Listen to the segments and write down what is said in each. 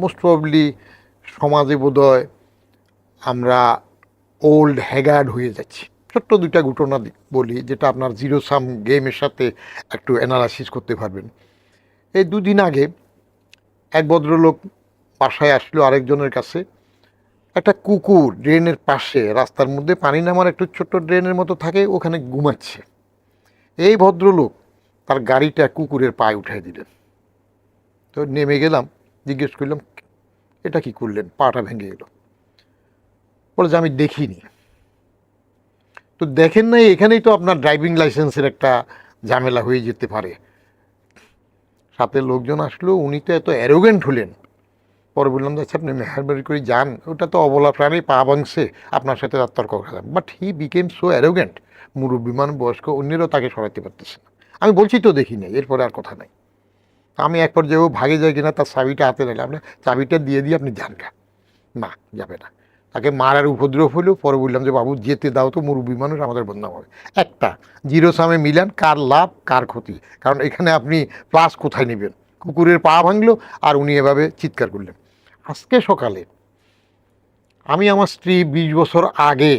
Most probably সমাজে বোধহয় আমরা ওল্ড হ্যাগার্ড হয়ে যাচ্ছি। ছোট্ট দুইটা ঘটনা বলি, যেটা আপনার জিরো সাম গেমের সাথে একটু অ্যানালাইসিস করতে পারবেন। এই দুদিন আগে এক ভদ্রলোক বাসায় আসলো আরেকজনের কাছে। একটা কুকুর ড্রেনের পাশে, রাস্তার মধ্যে পানি নামার একটু ছোট্ট ড্রেনের মতো থাকে, ওখানে ঘুমাচ্ছে। এই ভদ্রলোক তার গাড়িটা কুকুরের পায়ে উঠাই দিলেন। তো নেমে গেলাম, জিজ্ঞেস করলাম এটা কি করলেন, পাটা ভেঙে গেল। বলে যে আমি দেখিনি। তো দেখেন নাই, এখানেই তো আপনার ড্রাইভিং লাইসেন্সের একটা ঝামেলা হয়ে যেতে পারে। সাথে লোকজন আসলো, উনি তো এত অ্যারোগেন্ট হলেন। পরে বললাম যে আচ্ছা আপনি মেহরবানি করে যান, ওটা তো অবলা প্রাণী, পা ভাঙছে, আপনার সাথে তার তর্ক করা। But he became so arrogant, মুরব্বিমান বয়স্ক, অন্যেরও তাকে সরাতে পারতেছে না। আমি বলছি তো দেখি নাই, এরপরে আর কথা নাই। আমি এক পর্যায়ে ভাগে যাই কিনা, তার চাবিটা হাতে নিলাম, আপনি চাবিটা দিয়ে আপনি যান গা। না, যাবে না। তাকে মারার উপদ্রব হলেও পরে বললাম যে বাবু যেতে দাও তো, মুরব্বী মানুষ, আমাদের বদনাম হবে। একটা জিরো সামে মিলান, কার লাভ কার ক্ষতি, কারণ এখানে আপনি প্লাস কোথায় নেবেন। কুকুরের পা ভাঙলো আর উনি এভাবে চিৎকার করলেন। আজকে সকালে আমি আমার স্ত্রী 20 বছর আগে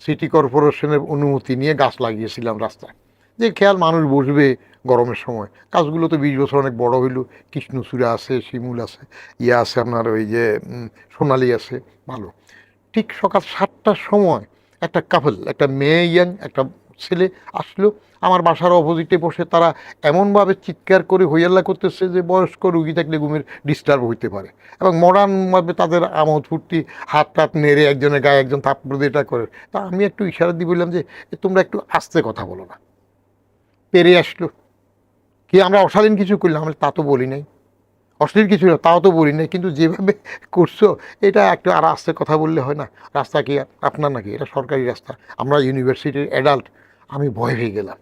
সিটি কর্পোরেশনের অনুমতি নিয়ে গাছ লাগিয়েছিলাম রাস্তায়, যে খেয়াল মানুষ বসবে গরমের সময়। গাছগুলো তো 20 বছর অনেক বড় হইল, কৃষ্ণচূড়া আছে, শিমুল আছে, ইয়ে আছে আপনার ওই যে সোনালি আছে, ভালো। ঠিক সকাল 7টার সময় একটা কাপল, একটা মেয়ে ইয়াং, একটা ছেলে আসলো আমার বাসার অপোজিটে বসে। তারা এমনভাবে চিৎকার করে হইয়াল্লা করতেছে যে বয়স্ক রুগী থাকলে ঘুমের ডিস্টার্ব হইতে পারে, এবং মডার্নভাবে তাদের আমোদ ফুর্তি, হাত টাত নেড়ে একজনের গায়ে একজন থাপ্পড় দিয়ে এটা করে। তা আমি একটু ইশারা দিয়ে বললাম যে তোমরা একটু আস্তে কথা বলো না। পেরে আসলো কি আমরা অশালীন কিছু করলাম, আমরা তা তো বলি নাই, অশ্লীল কিছু না তাও তো বলি নাই, কিন্তু যেভাবে করছো এটা একটু আর আস্তে কথা বললে হয় না? রাস্তা কি আপনার নাকি? এটা সরকারি রাস্তা, আমরা ইউনিভার্সিটির অ্যাডাল্ট। আমি ভয় হয়ে গেলাম।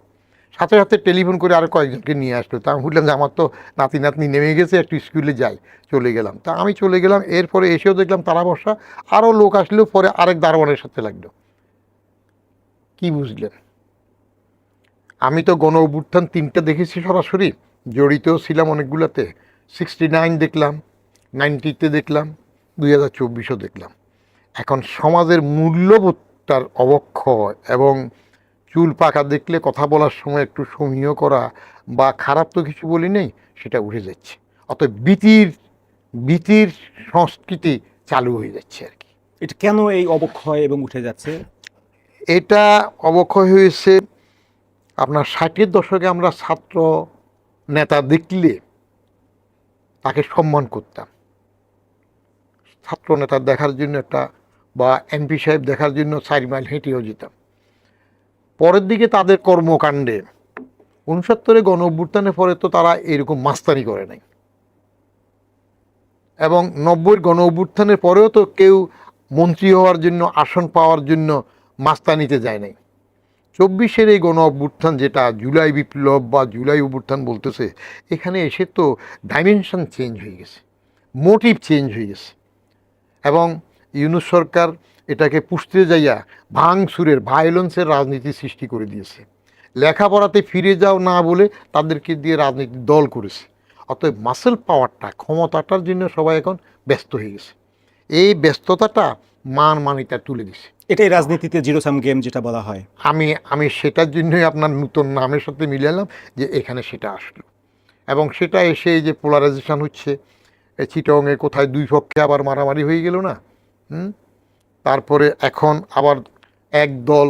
সাথে সাথে টেলিফোন করে আরও কয়েকজনকে নিয়ে আসলো। তা আমি বললাম যে আমার তো নাতি নাতনি নেমে গেছে, একটু স্কুলে যাই। চলে গেলাম। তা আমি চলে গেলাম, এরপরে এসেও দেখলাম তারা বসা। আরও লোক আসলেও পরে আরেক দারোয়ানের সাথে লাগলো। কি বুঝলেন? আমি তো গণ অভ্যুত্থান 3টা দেখেছি সরাসরি, জড়িতও ছিলাম অনেকগুলোতে। 69 দেখলাম, 90-তে দেখলাম, 2024-ও দেখলাম। এখন সমাজের মূল্যবোধটার অবক্ষয় এবং চুল পাকা দেখলে কথা বলার সময় একটু সমীহ করা, বা খারাপ তো কিছু বলি নেই, সেটা উঠে যাচ্ছে। অতএব ভীতির সংস্কৃতি চালু হয়ে যাচ্ছে আর কি। এটা কেন এই অবক্ষয় এবং উঠে যাচ্ছে? এটা অবক্ষয় হয়েছে আপনার 60-এর দশকে আমরা ছাত্র নেতা দেখলে তাকে সম্মান করতাম। ছাত্র নেতা দেখার জন্য একটা, বা এমপি সাহেব দেখার জন্য 4 মাইল হেঁটেও যেতাম। পরের দিকে তাদের কর্মকাণ্ডে 69-এ গণ অভ্যুত্থানের পরে তো তারা এরকম মাস্তানি করে নাই, এবং 90-এর গণ অভ্যুত্থানের পরেও তো কেউ মন্ত্রী হওয়ার জন্য, আসন পাওয়ার জন্য মাস্তানিতে যায় নাই। 24-এর এই গণ অভ্যুত্থান, যেটা জুলাই বিপ্লব বা জুলাই অভ্যুত্থান বলতেছে, এখানে এসে তো ডাইমেনশন চেঞ্জ হয়ে গেছে, মোটিভ চেঞ্জ হয়ে গেছে। এবং ইউনূস সরকার এটাকে পুষতে যাইয়া ভাঙচুরের, ভায়োলেন্সের রাজনীতি সৃষ্টি করে দিয়েছে। লেখাপড়াতে ফিরে যাও না বলে তাদেরকে দিয়ে রাজনীতির দল করেছে। অতএব মাসেল পাওয়ারটা, ক্ষমতাটার জন্য সবাই এখন ব্যস্ত হয়ে গেছে। এই ব্যস্ততাটা মানিটা তুলে দিছে। এটাই রাজনীতিতে জিরো সাম গেম যেটা বলা হয়। আমি সেটার জন্যই আপনার নতুন নামের সাথে মিলালাম যে এখানে সেটা আসলো, এবং সেটা এসে এই যে পোলারাইজেশন হচ্ছে, চিটংয়ে কোথায় দুই পক্ষে আবার মারামারি হয়ে গেল না। তারপরে এখন আবার এক দল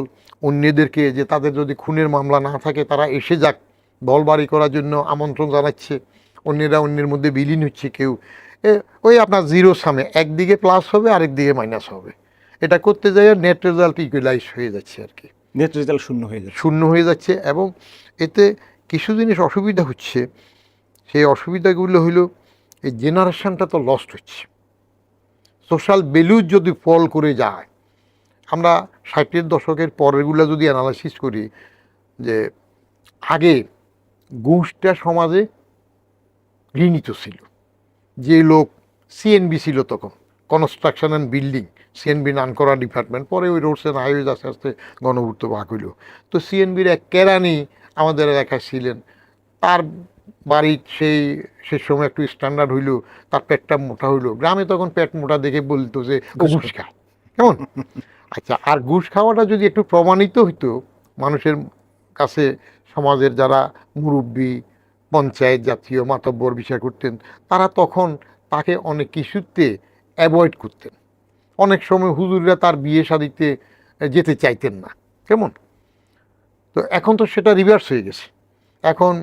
অন্যদেরকে, যে তাদের যদি খুনের মামলা না থাকে তারা এসে যাক দল বাড়ি করার জন্য আমন্ত্রণ জানাচ্ছে। অন্যেরা অন্যের মধ্যে বিলীন হচ্ছে। কেউ ওই আপনার জিরো সামে একদিকে প্লাস হবে, আরেক দিকে মাইনাস হবে। এটা করতে যাই নেট রেজাল্ট ইকুয়ালাইজ হয়ে যাচ্ছে আর কি, নেট রেজাল্ট শূন্য হয়ে যাচ্ছে। এবং এতে কিছু জিনিস অসুবিধা হচ্ছে। সেই অসুবিধাগুলো হলো এই জেনারেশনটা তো লস্ট হচ্ছে। সোশ্যাল ভ্যালুজ যদি ফল করে যায়, আমরা 60-এর দশকের পরেরগুলো যদি অ্যানালাইসিস করি, যে আগে ঘুষটা সমাজে ঘৃণিত ছিল। যে লোক সিএনবি ছিল তখন, কনস্ট্রাকশন অ্যান্ড বিল্ডিং, সিএনবি নান করা ডিপার্টমেন্ট, পরে ওই রোডস অ্যান্ড হাইওয়েজ আস্তে আস্তে গণপূর্ত ভাগ হইল। তো সিএনবির এক কেরানি আমাদের এলাকায় ছিলেন, তার বাড়ির সে সময় একটু স্ট্যান্ডার্ড হইলো, তার পেটটা মোটা হইলো, গ্রামে তখন পেট মোটা দেখে বলতো যে ও ঘুষ খায়, কেমন? আচ্ছা, আর ঘুষ খাওয়াটা যদি একটু প্রমাণিত হইতো মানুষের কাছে, সমাজের যারা মুরব্বী, পঞ্চায়েত জাতীয় মাতব্বর বিচার করতেন, তারা তখন তাকে অনেক কিছুতে অ্যাভয়েড করতেন। অনেক সময় হুজুররা তার বিয়ে শাদিতে যেতে চাইতেন না, কেমন? তো এখন তো সেটা রিভার্স হয়ে গেছে। এখন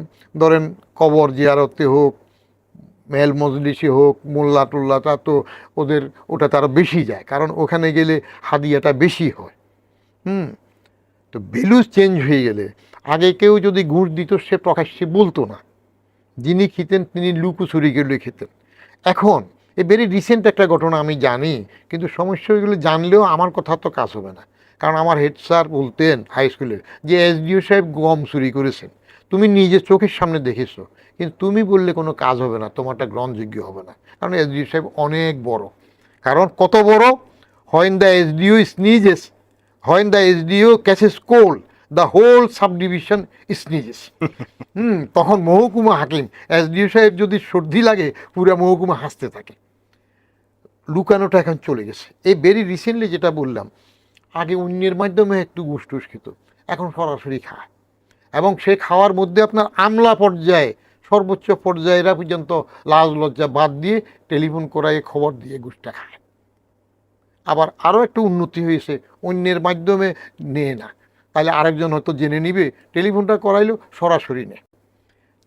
ধরেন কবর জিয়ারতে হোক, মেল মজলিসে হোক, মোল্লা টোল্লাটা তো ওদের ওটা তারা বেশি যায়, কারণ ওখানে গেলে হাদিয়াটা বেশি হয়। তো ভ্যালুস চেঞ্জ হয়ে গেলে, আগে কেউ যদি ঘুষ দিত সে প্রকাশ্যে বলতো না, যিনি খেতেন তিনি লুকোচুরি করে খেতেন। এখন এ ভেরি রিসেন্ট একটা ঘটনা আমি জানি, কিন্তু সমস্যা হয়ে গেলে জানলেও আমার কথা তো কাজ হবে না, কারণ আমার হেড স্যার বলতেন হাই স্কুলের যে এসডিও সাহেব গম চুরি করেছেন, তুমি নিজে চোখের সামনে দেখেছো, কিন্তু তুমি বললে কোনো কাজ হবে না, তোমারটা গ্রহণযোগ্য হবে না, কারণ এসডিও সাহেব অনেক বড়। কারণ কত বড়? When the SDO sneezes, when the SDO catches cold, the whole subdivision sneezes. তখন মহকুমা হাকিম, এসডিও সাহেব যদি সর্দি লাগে পুরো মহকুমা হাসতে থাকে। লুকানোটা এখন চলে গেছে। এই ভেরি রিসেন্টলি যেটা বললাম, আগে অন্যের মাধ্যমে একটু ঘুষ টুস খেত, এখন সরাসরি খায়, এবং সে খাওয়ার মধ্যে আপনার আমলা পর্যায়ে, সর্বোচ্চ পর্যায়েরা পর্যন্ত লাজ লজ্জা বাদ দিয়ে টেলিফোন করায় খবর দিয়ে ঘুষটা খায়। আবার আরও একটু উন্নতি হয়েছে, অন্যের মাধ্যমে নেয় না, তাহলে আরেকজন হয়তো জেনে নিবে, টেলিফোনটা করাইলো সরাসরি নেয়।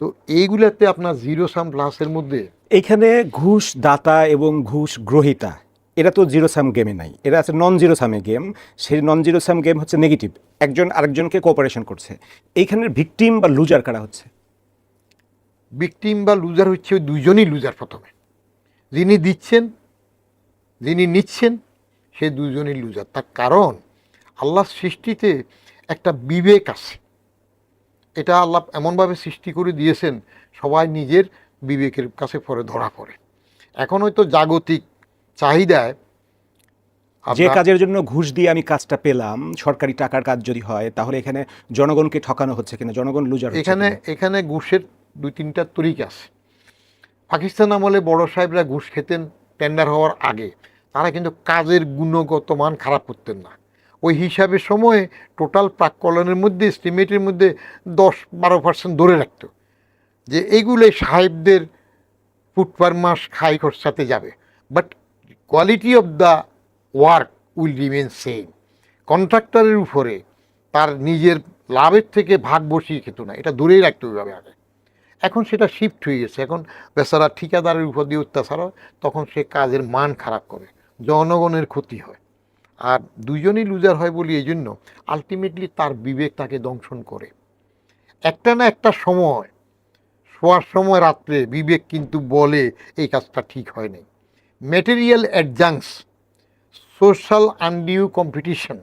তো এইগুলাতে আপনার জিরো সাম প্লাসের মধ্যে এইখানে ঘুষ দাতা এবং ঘুষ গ্রহিতা, এরা তো জিরো সাম গেমে নাই, এরা আছে নন জিরো সামে গেম। সেই নন জিরো সাম গেম হচ্ছে নেগেটিভ, একজন আরেকজনকে কোঅপারেশন করছে। এইখানের ভিকটিম বা লুজার কারা হচ্ছে? ভিকটিম বা লুজার হচ্ছে ওই দুইজনই লুজার। প্রথমে যিনি দিচ্ছেন, যিনি নিচ্ছেন, সে দুজনই লুজার। তার কারণ আল্লাহ সৃষ্টিতে একটা বিবেক আছে, এটা আল্লাহ এমনভাবে সৃষ্টি করে দিয়েছেন, সবাই নিজের বিবেকের কাছে পরে ধরা পড়ে। এখন হয়তো জাগতিক চাহিদায় যে কাজের জন্য ঘুষ দিয়ে আমি কাজটা পেলাম, সরকারি টাকার কাজ যদি হয়, তাহলে এখানে জনগণকে ঠকানো হচ্ছে কিনা, জনগণ লুজার হচ্ছে এখানে কিনা? এখানে ঘুষের দুই তিনটা তরিকা আছে। পাকিস্তান আমলে বড় সাহেবরা ঘুষ খেতেন টেন্ডার হওয়ার আগে, তারা কিন্তু কাজের গুণগত মান খারাপ করতেন না। ওই হিসাবে সময়ে টোটাল প্রাক্কলনের মধ্যে, এস্টিমেটের মধ্যে 10-12% ধরে রাখতো যে এইগুলো সাহেবদের ফুট পার মাস খাই খরচাতে যাবে, but quality of the work will remain same. কন্ট্রাক্টরের উপরে তার নিজের লাভের থেকে ভাগ বসিয়ে খেত না, এটা দূরেই রাখতে হবে আগে। এখন সেটা শিফট হয়ে গেছে, এখন বেচারা ঠিকাদারের উপর দিয়ে অত্যাচার হয়, তখন সে কাজের মান খারাপ করে, জনগণের ক্ষতি হয়। আর দুইজনই লুজার হয় বলি এই জন্য, আলটিমেটলি তার বিবেক তাকে দংশন করে। একটা না একটা সময়, শোয়ার সময় রাত্রে বিবেক কিন্তু বলে এই কাজটা ঠিক হয় নাই। ম্যাটেরিয়াল অ্যাডজাংস, সোশ্যাল আনডিউ কম্পিটিশন,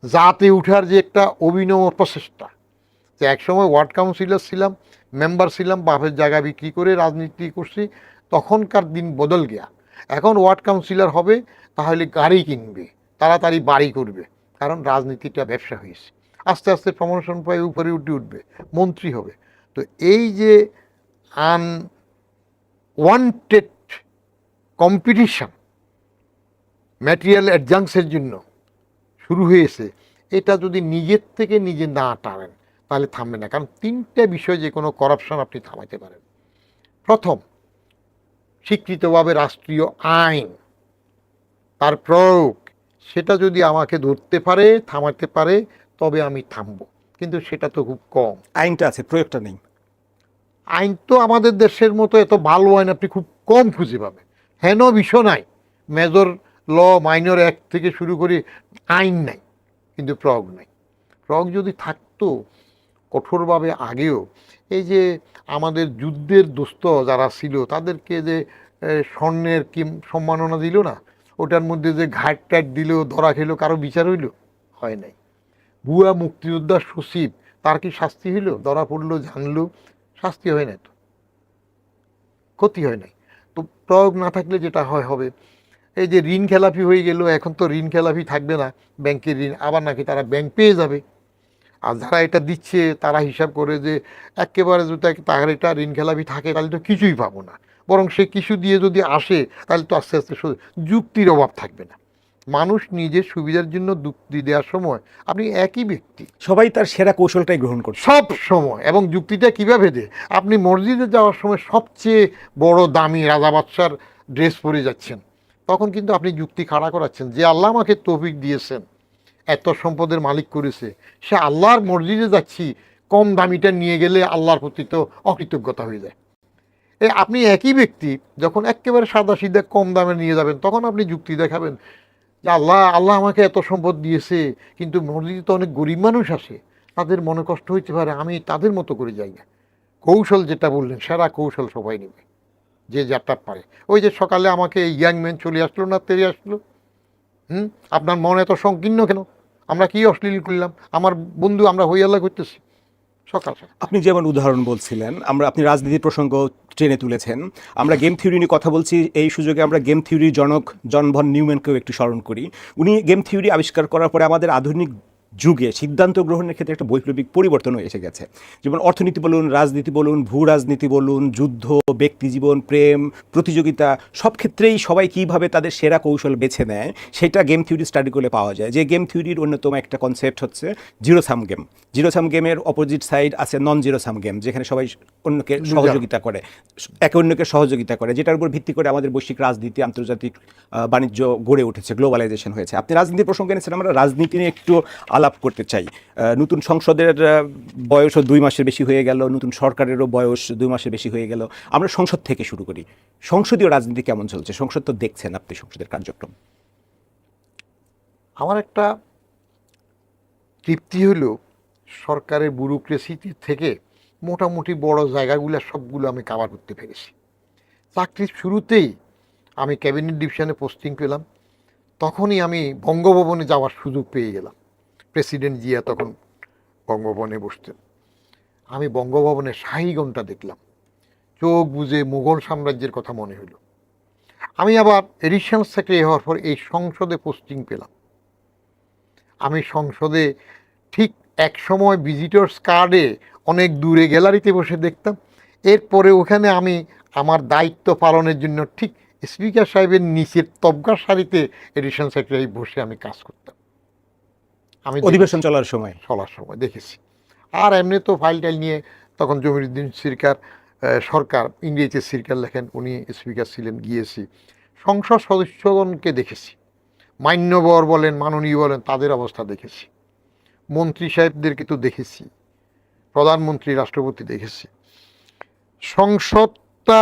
জাতে উঠার যে একটা অভিনব প্রচেষ্টা, যে একসময় ওয়ার্ড কাউন্সিলর ছিলাম, মেম্বার ছিলাম, বাপের জায়গা বিক্রি করে রাজনীতি করছি, তখনকার দিন বদল গিয়া। এখন ওয়ার্ড কাউন্সিলর হবে তাহলে গাড়ি কিনবে, তাড়াতাড়ি বাড়ি করবে, কারণ রাজনীতিটা ব্যবসা হয়েছে। আস্তে আস্তে প্রমোশন পাই, উপরে উঠবে, মন্ত্রী হবে। তো এই যে আনওয়ান্টেড কম্পিটিশন ম্যাটেরিয়াল অ্যাডজাংসের জন্য শুরু হয়েছে, এটা যদি নিজের থেকে নিজে না টানেন তাহলে থামবে না। কারণ তিনটে বিষয় যে কোনো করাপশন আপনি থামাতে পারেন। প্রথম, স্বীকৃতভাবে রাষ্ট্রীয় আইন, তার প্রয়োগ, সেটা যদি আমাকে ধরতে পারে, থামাতে পারে, তবে আমি থামবো, কিন্তু সেটা তো খুব কম। আইনটা আছে, প্রয়োগটা নেই। আইন তো আমাদের দেশের মতো এত ভালো আইন আপনি খুব কম খুঁজে পাবেন। হেন বিষয় নাই, মেজর ল, মাইনর অ্যাক্ট থেকে শুরু করে আইন নাই, কিন্তু প্রয়োগ নাই। প্রয়োগ যদি থাকতো কঠোরভাবে আগেও, এই যে আমাদের যুদ্ধের দোস্ত যারা ছিল তাদেরকে যে স্বর্ণের কি সম্মাননা দিল না, ওটার মধ্যে যে ঘাট টাট দিল, ধরা খেলো, কারো বিচার হইল? হয় নাই। ভুয়া মুক্তিযোদ্ধার সচিব, তার কি শাস্তি হইল? ধরা পড়লো, জানলো, শাস্তি হয় না, তো ক্ষতি হয় নাই। তো প্রয়োগ না থাকলে যেটা হয় হবে, এই যে ঋণ খেলাপি হয়ে গেল, এখন তো ঋণ খেলাপি থাকবে না, ব্যাংকের ঋণ আবার নাকি তারা ব্যাংক পেয়ে যাবে। আর যারা এটা দিচ্ছে তারা হিসাব করে যে একেবারে যদি তার এটা ঋণ খেলাপি থাকে তাহলে তো কিছুই পাবো না, বরং সে কিছু দিয়ে যদি আসে তাহলে তো আস্তে আস্তে যুক্তির অভাব থাকবে না। মানুষ নিজের সুবিধার জন্য যুক্তি দেওয়ার সময় আপনি একই ব্যক্তি সবাই তার সেরা কৌশলটাই গ্রহণ করছে। সব সময়, এবং যুক্তিটা কীভাবে দেয়, আপনি মসজিদে যাওয়ার সময় সবচেয়ে বড় দামি রাজা বাদশার ড্রেস পরে যাচ্ছেন, তখন কিন্তু আপনি যুক্তি খাড়া করাচ্ছেন যে আল্লাহ আমাকে তৌফিক দিয়েছেন, এত সম্পদের মালিক করেছে, সে আল্লাহর মসজিদে যাচ্ছি, কম দামিটা নিয়ে গেলে আল্লাহর প্রতি তো অকৃতজ্ঞতা হয়ে যায়। আপনি একই ব্যক্তি যখন একেবারে সাদা সিধা কম দামে নিয়ে যাবেন, তখন আপনি যুক্তি দেখাবেন যে আল্লাহ আল্লাহ আমাকে এত সম্পদ দিয়েছে, কিন্তু মসজিদে তো অনেক গরিব মানুষ আসে, তাদের মনে কষ্ট হইতে পারে, আমি তাদের মতো করে যাই না। কৌশল যেটা বললেন, সেরা কৌশল সবাই নেবে যে যারটা পারে। ওই যে সকালে আমাকে ইয়াং ম্যান চলে আসলো না, তেরে আসলো, আপনার মন এত সংকীর্ণ কেন, আমরা কি অশ্লীল করলাম, আমার বন্ধু আমরা হইয়াল্লা করতেছি সকাল সকাল। আপনি যেমন উদাহরণ বলছিলেন, আপনি রাজনীতির প্রসঙ্গ টেনে তুলেছেন, আমরা গেম থিওরি নিয়ে কথা বলছি, এই সুযোগে আমরা গেম থিওরির জনক জন ভন নিউম্যানকেও একটু স্মরণ করি। উনি গেম থিওরি আবিষ্কার করার পরে আমাদের আধুনিক যুগে সিদ্ধান্ত গ্রহণের ক্ষেত্রে একটা বৈপ্লবিক পরিবর্তন এসে গেছে। যেমন অর্থনীতি বলুন, রাজনীতি বলুন, ভূ রাজনীতি বলুন, যুদ্ধ, ব্যক্তিজীবন, প্রেম, প্রতিযোগিতা, সব ক্ষেত্রেই সবাই কীভাবে তাদের সেরা কৌশল বেছে নেয় সেটা গেম থিওরি স্টাডি করলে পাওয়া যায়। যে গেম থিওরির অন্যতম একটা কনসেপ্ট হচ্ছে zero sum game. Zero sum গেমের অপোজিট সাইড আছে নন জিরো সাম গেম, যেখানে সবাই অন্যকে সহযোগিতা করে, একে অন্যকে সহযোগিতা করে, যেটার উপর ভিত্তি করে আমাদের বৈশ্বিক রাজনীতি, আন্তর্জাতিক বাণিজ্য গড়ে উঠেছে, গ্লোবালাইজেশন হয়েছে। আপনি রাজনীতির প্রসঙ্গ এনেছেন, আমরা রাজনীতি নিয়ে একটু আলাপ করতে চাই। নতুন সংসদের বয়সও 2 মাসের বেশি হয়ে গেল, নতুন সরকারেরও বয়স 2 মাসের বেশি হয়ে গেল। আমরা সংসদ থেকে শুরু করি, সংসদীয় রাজনীতি কেমন চলছে? সংসদ তো দেখছেন আপনি, সংসদের কার্যক্রম। আমার একটা তৃপ্তি হলো সরকারের ব্যুরোক্রেসি থেকে মোটামুটি বড় জায়গাগুলো সবগুলো আমি কাভার করতে পেরেছি। চাকরির শুরুতেই আমি ক্যাবিনেট ডিভিশনে পোস্টিং পেলাম, তখনই আমি বঙ্গভবনে যাওয়ার সুযোগ পেয়ে গেলাম। প্রেসিডেন্ট জিয়া তখন বঙ্গভবনে বসতেন, আমি বঙ্গভবনের শাহী ঘণ্টা দেখলাম, চোখ বুজে মুঘল সাম্রাজ্যের কথা মনে হলো। আমি আবার এডিশনাল সেক্রেটারি হওয়ার পর এই সংসদে পোস্টিং পেলাম। আমি সংসদে ঠিক এক সময় ভিজিটর্স কার্ডে অনেক দূরে গ্যালারিতে বসে দেখতাম, এরপরে ওখানে আমি আমার দায়িত্ব পালনের জন্য ঠিক স্পিকার সাহেবের নিচের তবগার সারিতে এডিশনাল সেক্রেটারি বসে আমি কাজ করতাম। আমি অধিবেশন চলার সময় দেখেছি। আর এমনি তো ফাইল টাইল নিয়ে তখন জমিরুদ্দিন সরকার ইংরেজিতে সিরকার লেখেন, উনি স্পিকার ছিলেন, গিয়েছি। সংসদ সদস্যগণকে দেখেছি, মান্যবর বলেন, মাননীয় বলেন, তাদের অবস্থা দেখেছি। মন্ত্রী সাহেবদেরকে তো দেখেছি, প্রধানমন্ত্রী, রাষ্ট্রপতি দেখেছি। সংসদটা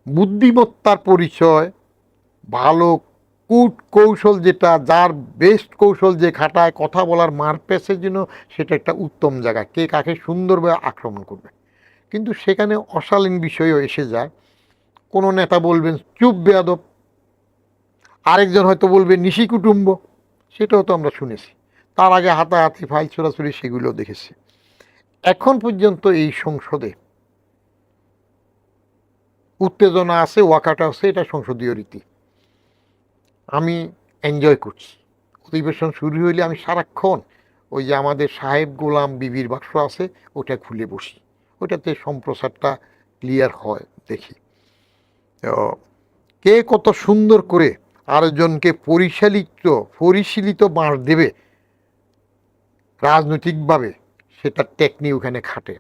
বুদ্ধিমত্তার পরিচয়, ভালো কূট কৌশল, যেটা যার বেস্ট কৌশল যে খাটায় কথা বলার মারপ্যাসের জন্য, সেটা একটা উত্তম জায়গা, কে কাকে সুন্দরভাবে আক্রমণ করবে। কিন্তু সেখানে অশালীন বিষয়ও এসে যায়। কোনো নেতা বলবেন চুপ বেয়াদব, আরেকজন হয়তো বলবে নিশি কুটুম্ব, সেটাও তো আমরা শুনেছি। তার আগে হাতাহাতি, ফাইল ছোড়াছুড়ি, সেগুলো দেখেছি। এখন পর্যন্ত এই সংসদে উত্তেজনা আছে, ওয়াকাটা আছে, এটা সংসদীয় রীতি, আমি এনজয় করছি। অধিবেশন শুরু হইলে আমি সারাক্ষণ ওই যে আমাদের সাহেব গোলাম বিবির বাক্স আছে, ওটা খুলে বসি, ওটাতে সম্প্রচারটা ক্লিয়ার হয়, দেখি কে কত সুন্দর করে আরেকজনকে পরিশীলিত বাঁশ দেবে রাজনৈতিকভাবে, সেটা টেকনিক ওখানে খাটে।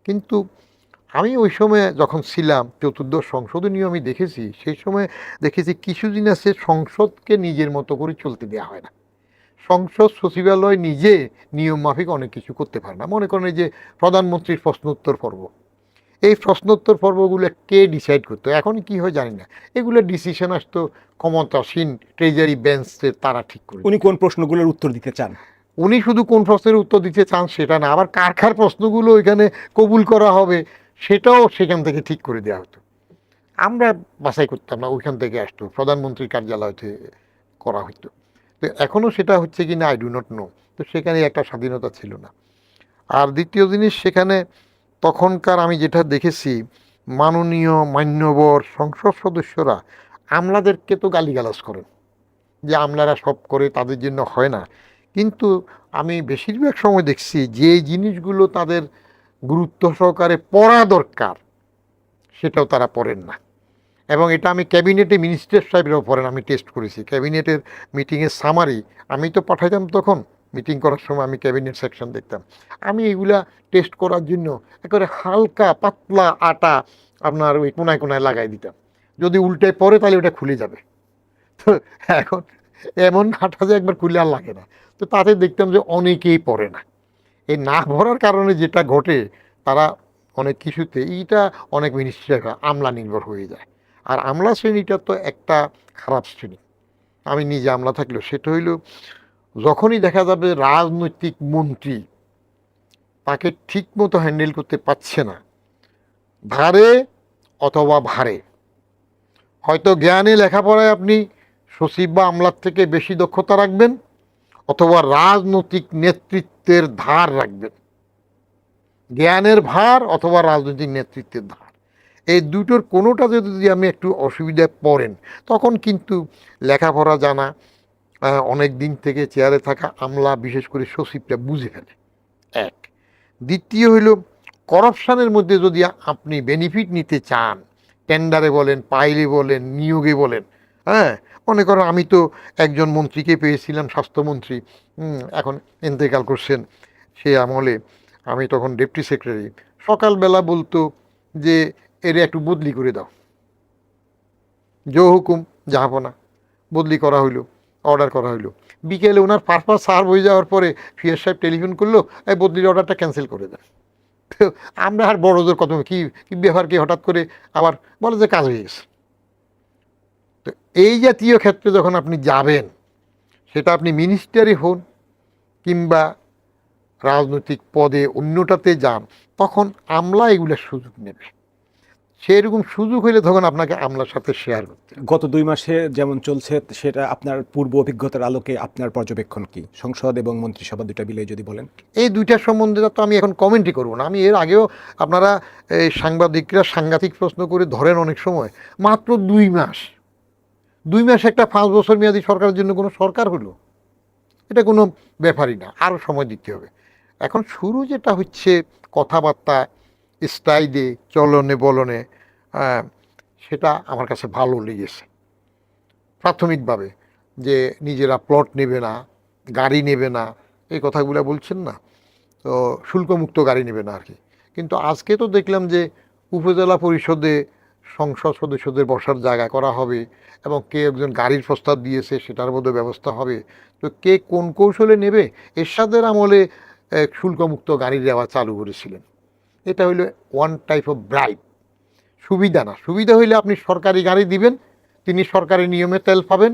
কিন্তু আমি ওই সময় যখন ছিলাম চতুর্দশ সংশোধনীয় আমি দেখেছি, সেই সময় দেখেছি কিছুদিন আছে সংসদকে নিজের মতো করে চলতে দেওয়া হয় না। সংসদ সচিবালয় নিজে নিয়ম মাফিক অনেক কিছু করতে পারে না। মনে করেন যে প্রধানমন্ত্রীর প্রশ্নোত্তর পর্ব, এই প্রশ্নোত্তর পর্বগুলো কে ডিসাইড করতো, এখন কি হয় জানি না, এগুলো ডিসিশন আসতো ক্ষমতাসীন ট্রেজারি বেঞ্চের, তারা ঠিক করে। উনি কোন প্রশ্নগুলোর উত্তর দিতে চান, উনি শুধু কোন প্রশ্নের উত্তর দিতে চান সেটা না, আবার কার প্রশ্নগুলো এখানে কবুল করা হবে সেটাও সেখান থেকে ঠিক করে দেওয়া হতো। আমরা বাছাই করতাম না, ওইখান থেকে আসতো, প্রধানমন্ত্রীর কার্যালয়তে করা হতো। তো এখনও সেটা হচ্ছে কি না আই ডু নট নো। তো সেখানে একটা স্বাধীনতা ছিল না। আর দ্বিতীয় জিনিস, সেখানে তখনকার আমি যেটা দেখেছি, মাননীয় মান্যবর সংসদ সদস্যরা আমলাদেরকে তো গালিগালাজ করেন যে আমলারা সব করে, তাদের জন্য হয় না। কিন্তু আমি বেশিরভাগ সময় দেখছি যে জিনিসগুলো তাদের গুরুত্ব সহকারে পড়া দরকার সেটাও তারা পড়েন না। এবং এটা আমি ক্যাবিনেটে মিনিস্টার সাহেবরাও পড়েন, আমি টেস্ট করেছি ক্যাবিনেটের মিটিংয়ের সামারি আমি তো পাঠাইতাম তখন, মিটিং করার সময় আমি ক্যাবিনেট সেকশন দেখতাম, আমি এগুলা টেস্ট করার জন্য একেবারে হালকা পাতলা আটা আপনার ওই কোনায় কোনায় লাগাই দিতাম, যদি উল্টায় পড়ে তাহলে ওটা খুলে যাবে। তো এখন এমন আটা যে একবার খুলে আর লাগে না। তো তাতে দেখতাম যে অনেকেই পড়ে না। এই না পড়ার কারণে যেটা ঘটে, তারা অনেক কিছুতে এইটা অনেক মিনিস্ট্রি আমলা নির্ভর হয়ে যায়। আর আমলা শ্রেণীটা তো একটা খারাপ শ্রেণী, আমি নিজে আমলা থাকলেও সেটা হইল যখনই দেখা যাবে রাজনৈতিক মন্ত্রী তাকে ঠিক মতো হ্যান্ডেল করতে পারছে না, ধারে অথবা ভারে, হয়তো জ্ঞানে লেখাপড়ায় আপনি সচিব বা আমলার থেকে বেশি দক্ষতা রাখবেন, অথবা রাজনৈতিক নেতৃত্বের ধার রাখবেন, জ্ঞানের ভার অথবা রাজনৈতিক নেতৃত্বের ধার, এই দুটোর কোনোটাতে যদি আমি একটু অসুবিধায় পড়েন, তখন কিন্তু লেখাপড়া জানা অনেক দিন থেকে চেয়ারে থাকা আমলা বিশেষ করে সচিবটা বুঝে ফেলে। এক, দ্বিতীয় হইল করাপশানের মধ্যে যদি আপনি বেনিফিট নিতে চান, টেন্ডারে বলেন, পাইলে বলেন, নিয়োগে বলেন, হ্যাঁ, মনে করো আমি তো একজন মন্ত্রীকে পেয়েছিলাম, স্বাস্থ্যমন্ত্রী, এখন ইন্তেকাল করছেন, সে আমলে আমি তখন ডেপুটি সেক্রেটারি, সকালবেলা বলতো যে এর একটু বদলি করে দাও, জো হুকুম জাহাপনা, বদলি করা হইলো, অর্ডার করা হইলো। বিকেলে ওনার পারপাস সার্ভ হয়ে যাওয়ার পরে ফিয়ার সাহেব টেলিফোন করলো, এই বদলির অর্ডারটা ক্যান্সেল করে দেন। তো আমরা আর বড় জোর কত কি কি ব্যাপার, কি হঠাৎ করে আবার বলে যে কাজ হয়ে গেছে। তো এই জাতীয় ক্ষেত্রে যখন আপনি যাবেন, সেটা আপনি মিনিস্টারি হন কিংবা রাজনৈতিক পদে অন্যটাতে যান, তখন আমলা এগুলোর সুযোগ নেবে। সেরকম সুযোগ হইলে তখন আপনাকে আমলার সাথে শেয়ার করতে হবে। গত 2 মাসে যেমন চলছে সেটা আপনার পূর্ব অভিজ্ঞতার আলোকে আপনার পর্যবেক্ষণ কি? সংসদ এবং মন্ত্রিসভা দুটা মিলে যদি বলেন। এই দুইটার সম্বন্ধে তো আমি এখন কমেন্টই করবো না। আমি এর আগেও আপনারা এই সাংবাদিকরা সাংঘাতিক প্রশ্ন করে ধরেন অনেক সময়, মাত্র 2 মাস, 2 মাস একটা 5 বছর মেয়াদী সরকারের জন্য কোনো সরকার হলো? এটা কোনো ব্যাপারই না, আরও সময় দিতে হবে। এখন শুরু যেটা হচ্ছে কথাবার্তা, স্টাইলে, চলনে বলনে, সেটা আমার কাছে ভালো লেগেছে প্রাথমিকভাবে, যে নিজেরা প্লট নেবে না, গাড়ি নেবে না, এই কথাগুলো বলছেন না, তো শুল্কমুক্ত গাড়ি নেবে না আর কি। কিন্তু আজকে তো দেখলাম যে উপজেলা পরিষদে সংসদ সদস্যদের বসার জায়গা করা হবে, এবং কে একজন গাড়ির প্রস্তাব দিয়েছে সেটার মধ্যে ব্যবস্থা হবে। তো কে কোন কৌশলে নেবে, এরশাদের আমলে শুল্কমুক্ত গাড়ি দেওয়া চালু করেছিলেন। এটা হইলো ওয়ান টাইপ অফ ব্রাইব, সুবিধা না। সুবিধা হইলে আপনি সরকারি গাড়ি দিবেন, তিনি সরকারি নিয়মে তেল পাবেন,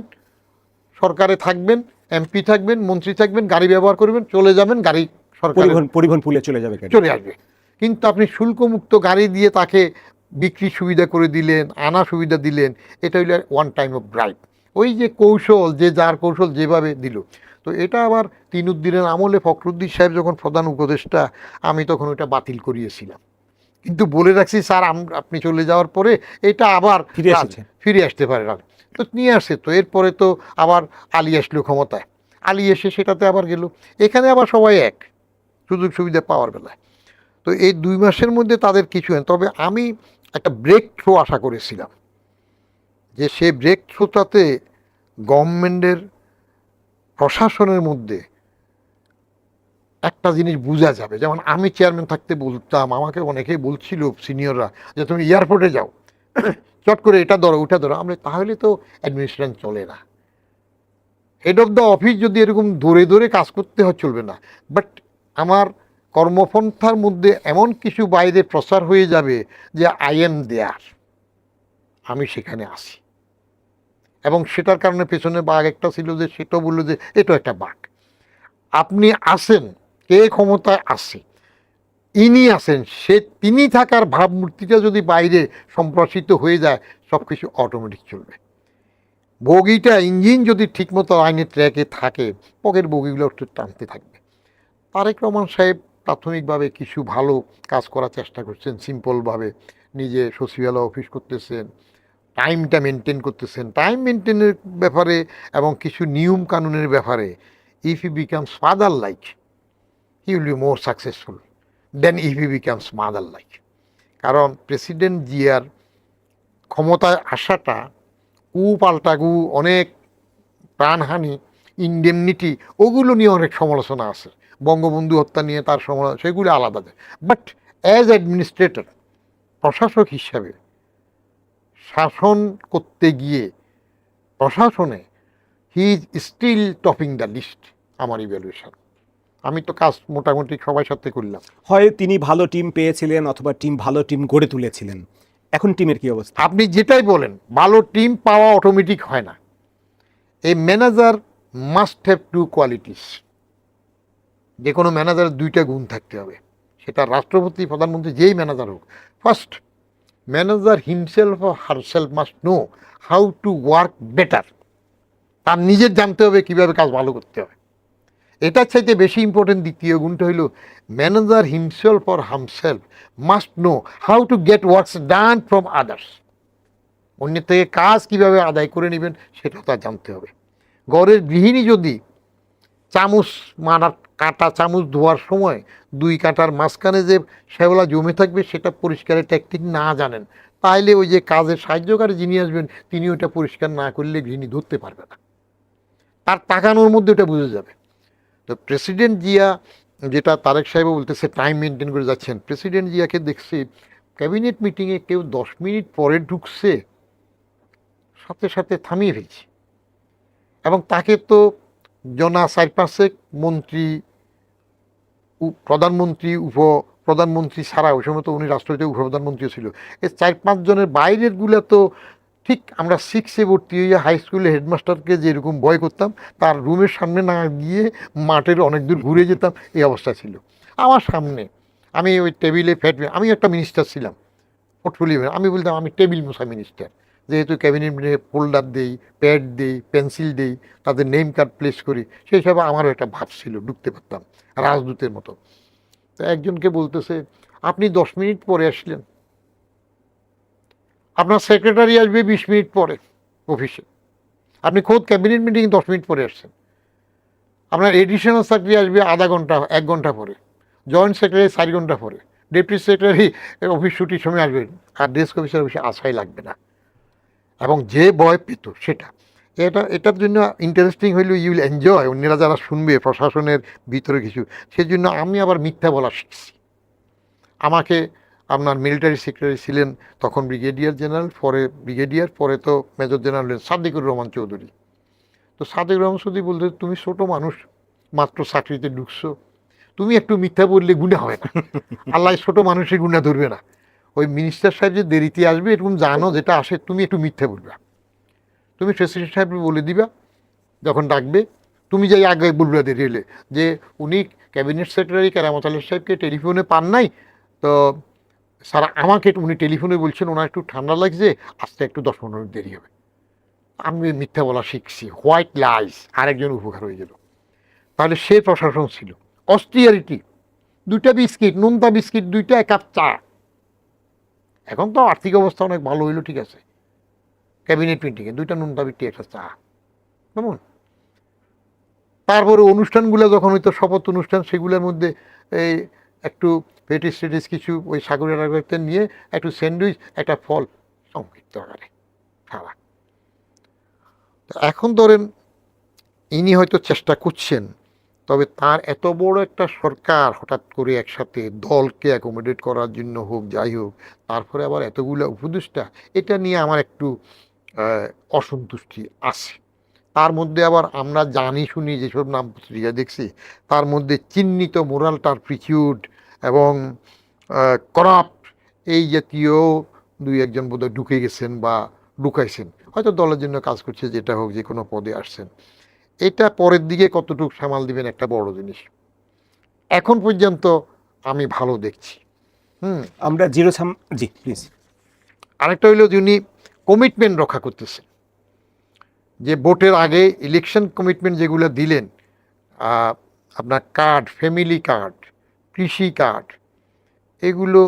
সরকারে থাকবেন, এমপি থাকবেন, মন্ত্রী থাকবেন, গাড়ি ব্যবহার করবেন, চলে যাবেন, গাড়ি সরকার পরিবহন পুলে চলে যাবে গাড়ি। চলে আসবে। কিন্তু আপনি শুল্কমুক্ত গাড়ি দিয়ে তাকে বিক্রি সুবিধা করে দিলেন, আনা সুবিধা দিলেন, এটা হইলে ওয়ান টাইম অফ ব্রাইব। ওই যে কৌশল, যে যার কৌশল যেভাবে দিল। তো এটা আবার তিনুদ্দিনের আমলে ফখরুদ্দিন সাহেব যখন প্রধান উপদেষ্টা, আমি তখন ওইটা বাতিল করিয়েছিলাম, কিন্তু বলে রাখছি স্যার আপনি চলে যাওয়ার পরে এটা আবার ফিরে আসতে পারে। তো নিয়ে আসছে, তো এরপরে তো আবার আলী আসলো ক্ষমতায়, আলী এসে সেটাতে আবার গেল। এখানে আবার সবাই এক, সুযোগ সুবিধা পাওয়ার বেলায়। তো এই 2 মাসের মধ্যে তাদের কিছু হয়, তবে আমি একটা ব্রেক থ্রু আশা করেছিলাম, যে সে ব্রেক থ্রুটাতে গভর্নমেন্টের প্রশাসনের মধ্যে একটা জিনিস বোঝা যাবে। যেমন আমি চেয়ারম্যান থাকতে বলতাম, আমাকে অনেকেই বলছিল সিনিয়ররা, যে তুমি এয়ারপোর্টে যাও, চট করে এটা ধরো ওটা ধরো, আমরা তাহলে তো অ্যাডমিনিস্ট্রেশন চলে না। হেড অফ দ্য অফিস যদি এরকম দৌড়ে দৌড়ে কাজ করতে হয় চলবে না। বাট আমার কর্মপন্থার মধ্যে এমন কিছু বাইরে প্রচার হয়ে যাবে যে আই এম দেয়ার, আমি সেখানে আসি। এবং সেটার কারণে পেছনে বাঘ একটা ছিল, যে সেটা বললো যে এটাও একটা বাঘ। আপনি আসেন, কে ক্ষমতায় আসে, ইনি আসেন, তিনি থাকার ভাবমূর্তিটা যদি বাইরে সম্প্রসারিত হয়ে যায়, সব কিছু অটোমেটিক চলবে। বগিটা, ইঞ্জিন যদি ঠিকমতো লাইনের ট্র্যাকে থাকে, পকের বগিগুলো একটু টানতে থাকবে। তারেক রহমান সাহেব প্রাথমিকভাবে কিছু ভালো কাজ করার চেষ্টা করছেন, সিম্পলভাবে নিজে সচিবালয় অফিস করতেছেন, টাইমটা মেনটেন করতেছেন, টাইম মেনটেনের ব্যাপারে এবং কিছু নিয়ম কানুনের ব্যাপারে if he becomes father-like, he will be more successful than if he becomes mother-like. কারণ প্রেসিডেন্ট জিয়ার ক্ষমতায় আসাটা পাল্টাগু অনেক প্রাণহানি, ইন্ডেমনিটি, ওগুলো নিয়ে অনেক সমালোচনা আছে। বঙ্গবন্ধু হত্যা নিয়ে তার সমালোচনা, সেগুলো আলাদা যায়। বাট অ্যাজ অ্যাডমিনিস্ট্রেটর, প্রশাসক হিসাবে শাসন করতে গিয়ে প্রশাসনে he is still topping the list, আমার ইভ্যালুয়েশন। আমি তো কাজ মোটামুটি সবার সাথে করলাম। হয় তিনি ভালো টিম পেয়েছিলেন অথবা ভালো টিম গড়ে তুলেছিলেন। এখন টিমের কি অবস্থা? আপনি যেটাই বলেন, ভালো টিম পাওয়া অটোমেটিক হয় না। A manager must have two qualities. যে কোনো ম্যানেজারের দুইটা গুণ থাকতে হবে, সেটা রাষ্ট্রপতি, প্রধানমন্ত্রী, যেই ম্যানেজার হোক। First, manager himself or herself must know how to work better. তার নিজের জানতে হবে কীভাবে কাজ ভালো করতে হবে। এটার চাইতে বেশি ইম্পর্টেন্ট দ্বিতীয় গুণটা হইল manager himself or herself must know how to get works done from others. অন্যের থেকে কাজ কীভাবে আদায় করে নেবেন সেটা তার জানতে হবে। ঘরের গৃহিণী যদি চামচ মারার কাঁটা চামচ ধোয়ার সময় দুই কাঁটার মাঝখানে যে শ্যাওলা জমে থাকবে সেটা পরিষ্কারের টেকনিক না জানেন, তাহলে ওই যে কাজের সাহায্যকারী যিনি আসবেন তিনি ওটা পরিষ্কার না করলে গৃহিণী ধরতে পারবে না, তার তাকানোর মধ্যে ওটা বুঝে যাবে। তো প্রেসিডেন্ট জিয়া, যেটা তারেক সাহেবও বলতেছে টাইম মেনটেন করে যাচ্ছেন, প্রেসিডেন্ট জিয়াকে দেখছি ক্যাবিনেট মিটিংয়ে কেউ 10 মিনিট পরে ঢুকছে, সাথে সাথে থামিয়ে ফেলছে। এবং তাকে তো জনা 4-5 মন্ত্রী, প্রধানমন্ত্রী, উপপ্রধানমন্ত্রী ছাড়া, ওই সময় তো উনি রাষ্ট্রপতি উপপ্রধানমন্ত্রীও ছিল, এই 4-5 জনের বাইরেরগুলো তো ঠিক আমরা 6-এ ভর্তি হয়ে হাই স্কুলে হেডমাস্টারকে যেরকম ভয় করতাম, তার রুমের সামনে না গিয়ে মাঠের অনেক দূর ঘুরে যেতাম, এই অবস্থা ছিল। আমার সামনে আমি ওই টেবিলে আমি একটা মিনিস্টার ছিলাম, পোর্টফোলিও, আমি বলতাম আমি টেবিল মোছা মিনিস্টার, যেহেতু ক্যাবিনেট ফোল্ডার দেই, প্যাড দেই, পেন্সিল দেই, তাদের নেম কার্ড প্লেস করি, সেই হিসাবে আমারও একটা ভাব ছিল, ঢুকতে পারতাম রাজদূতের মতো। তো একজনকে বলতেছে আপনি 10 মিনিট পরে আসলেন, আপনার সেক্রেটারি আসবে 20 মিনিট পরে অফিসে, আপনি খোদ ক্যাবিনেট মিটিং 10 মিনিট পরে আসছেন, আপনার এডিশনাল সেক্রেটারি আসবে আধা ঘন্টা 1 ঘন্টা পরে, জয়েন্ট সেক্রেটারি 4 ঘন্টা পরে, ডেপুটি সেক্রেটারি অফিস ছুটির সময় আসবেন, আর ডেস্ক অফিসার অফিসে আসাই লাগবে না। এবং যে ভয় পেত সেটা, এটার জন্য ইন্টারেস্টিং হইল ইউ উইল এনজয়, অন্যরা যারা শুনবে প্রশাসনের ভিতরে কিছু, সেজন্য আমি আবার মিথ্যা বলা শিখছি। আমাকে আপনার মিলিটারি সেক্রেটারি ছিলেন তখন ব্রিগেডিয়ার জেনারেল, পরে ব্রিগেডিয়ার, পরে তো মেজর জেনারেল সাদিকুর রহমান চৌধুরী। তো সাদিকুর রহমান চৌধুরী বলতে, তুমি ছোট মানুষ, মাত্র চাকরিতে ঢুকছো, তুমি একটু মিথ্যা বললে গুণা হবে না, আল্লাহ ছোট মানুষের গুণা ধরবে না। ওই মিনিস্টার সাহেব যে দেরিতে আসবে এরকম জানো, যেটা আসে তুমি একটু মিথ্যা বলবা, তুমি প্রেসিডেন্ট সাহেব বলে দিবা যখন ডাকবে, তুমি যাই আগে বলবে দেরি হলে যে উনি ক্যাবিনেট সেক্রেটারি কেরামত আলী সাহেবকে টেলিফোনে পান নাই, তো স্যার আমাকে উনি টেলিফোনে বলছেন ওনার একটু ঠান্ডা লাগছে, আসতে একটু 10-15 মিনিট দেরি হবে। আমি মিথ্যা বলা শিখছি, হোয়াইট লাইস, আরেকজন উপকার হয়ে গেল। তাহলে সে প্রশাসন ছিল। অস্টিয়ারিটি, 2টা বিস্কিট, নোনতা বিস্কিট 2টা, 1 কাপ চা। এখন তো আর্থিক অবস্থা অনেক ভালো হইলো, ঠিক আছে, ক্যাবিনেট মিটিংয়ে 2টা নোনতা বিস্কিট 1 চা, কেমন? তারপরে অনুষ্ঠানগুলো যখন হইতো, শপথ অনুষ্ঠান, সেগুলোর মধ্যে এই একটু পেটিস টেটিস কিছু ওই সাগরের আগে নিয়ে একটু স্যান্ডউইচ, একটা ফল, সংক্ষিপ্ত আকারে খাওয়া। এখন ধরেন ইনি হয়তো চেষ্টা করছেন, তবে তার এত বড় একটা সরকার হঠাৎ করে একসাথে দলকে অ্যাকোমোডেট করার জন্য হোক, যাই হোক, তারপরে আবার এতগুলো উপদেষ্টা, এটা নিয়ে আমার একটু অসন্তুষ্টি আছে। তার মধ্যে আবার আমরা জানি শুনি যেসব নাম পত্রিকা দেখছি, তার মধ্যে চিহ্নিত মোরাল টারপিটিউড এবং করাপ্ট এই জাতীয় 2-1 বোধহয় ঢুকে গেছেন বা ঢুকাইছেন, হয়তো দলের জন্য কাজ করছে, যেটা হোক, যে কোনো পদে আসছেন। এটা পরের দিকে কতটুকু সামাল দিবেন একটা বড় জিনিস। এখন পর্যন্ত আমি ভালো দেখছি। আমরা জিরো সাম, জি প্লিজ। আরেকটা হইল যে উনি কমিটমেন্ট রক্ষা করতেছেন, যে ভোটের আগে ইলেকশন কমিটমেন্ট যেগুলো দিলেন, আপনার কার্ড, ফ্যামিলি কার্ড, কৃষি কার্ড, এগুলো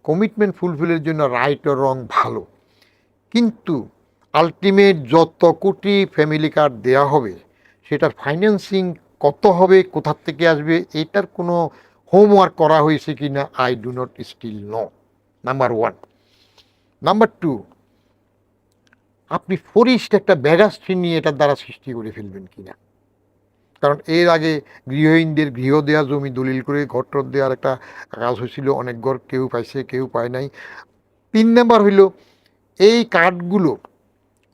কমিটমেন্ট ফুলফিলের জন্য রাইট ও রং ভালো, কিন্তু আলটিমেট যত কোটি ফ্যামিলি কার্ড দেওয়া হবে সেটার ফাইন্যান্সিং কত হবে, কোথা থেকে আসবে, এটার কোনো হোমওয়ার্ক করা হয়েছে কি না, I do not still know, number one. Number two, আপনি ফরিস্ট একটা ব্যাগাস্ট্রি নিয়ে এটার দ্বারা সৃষ্টি করে ফেলবেন কিনা। কারণ এর আগে গৃহহীনদের গৃহ দেওয়া, জমি দলিল করে ঘরটর দেওয়ার একটা কাজ হয়েছিল, অনেক ঘর কেউ পাইছে কেউ পায় নাই। 3 নাম্বার হইল এই কার্ডগুলো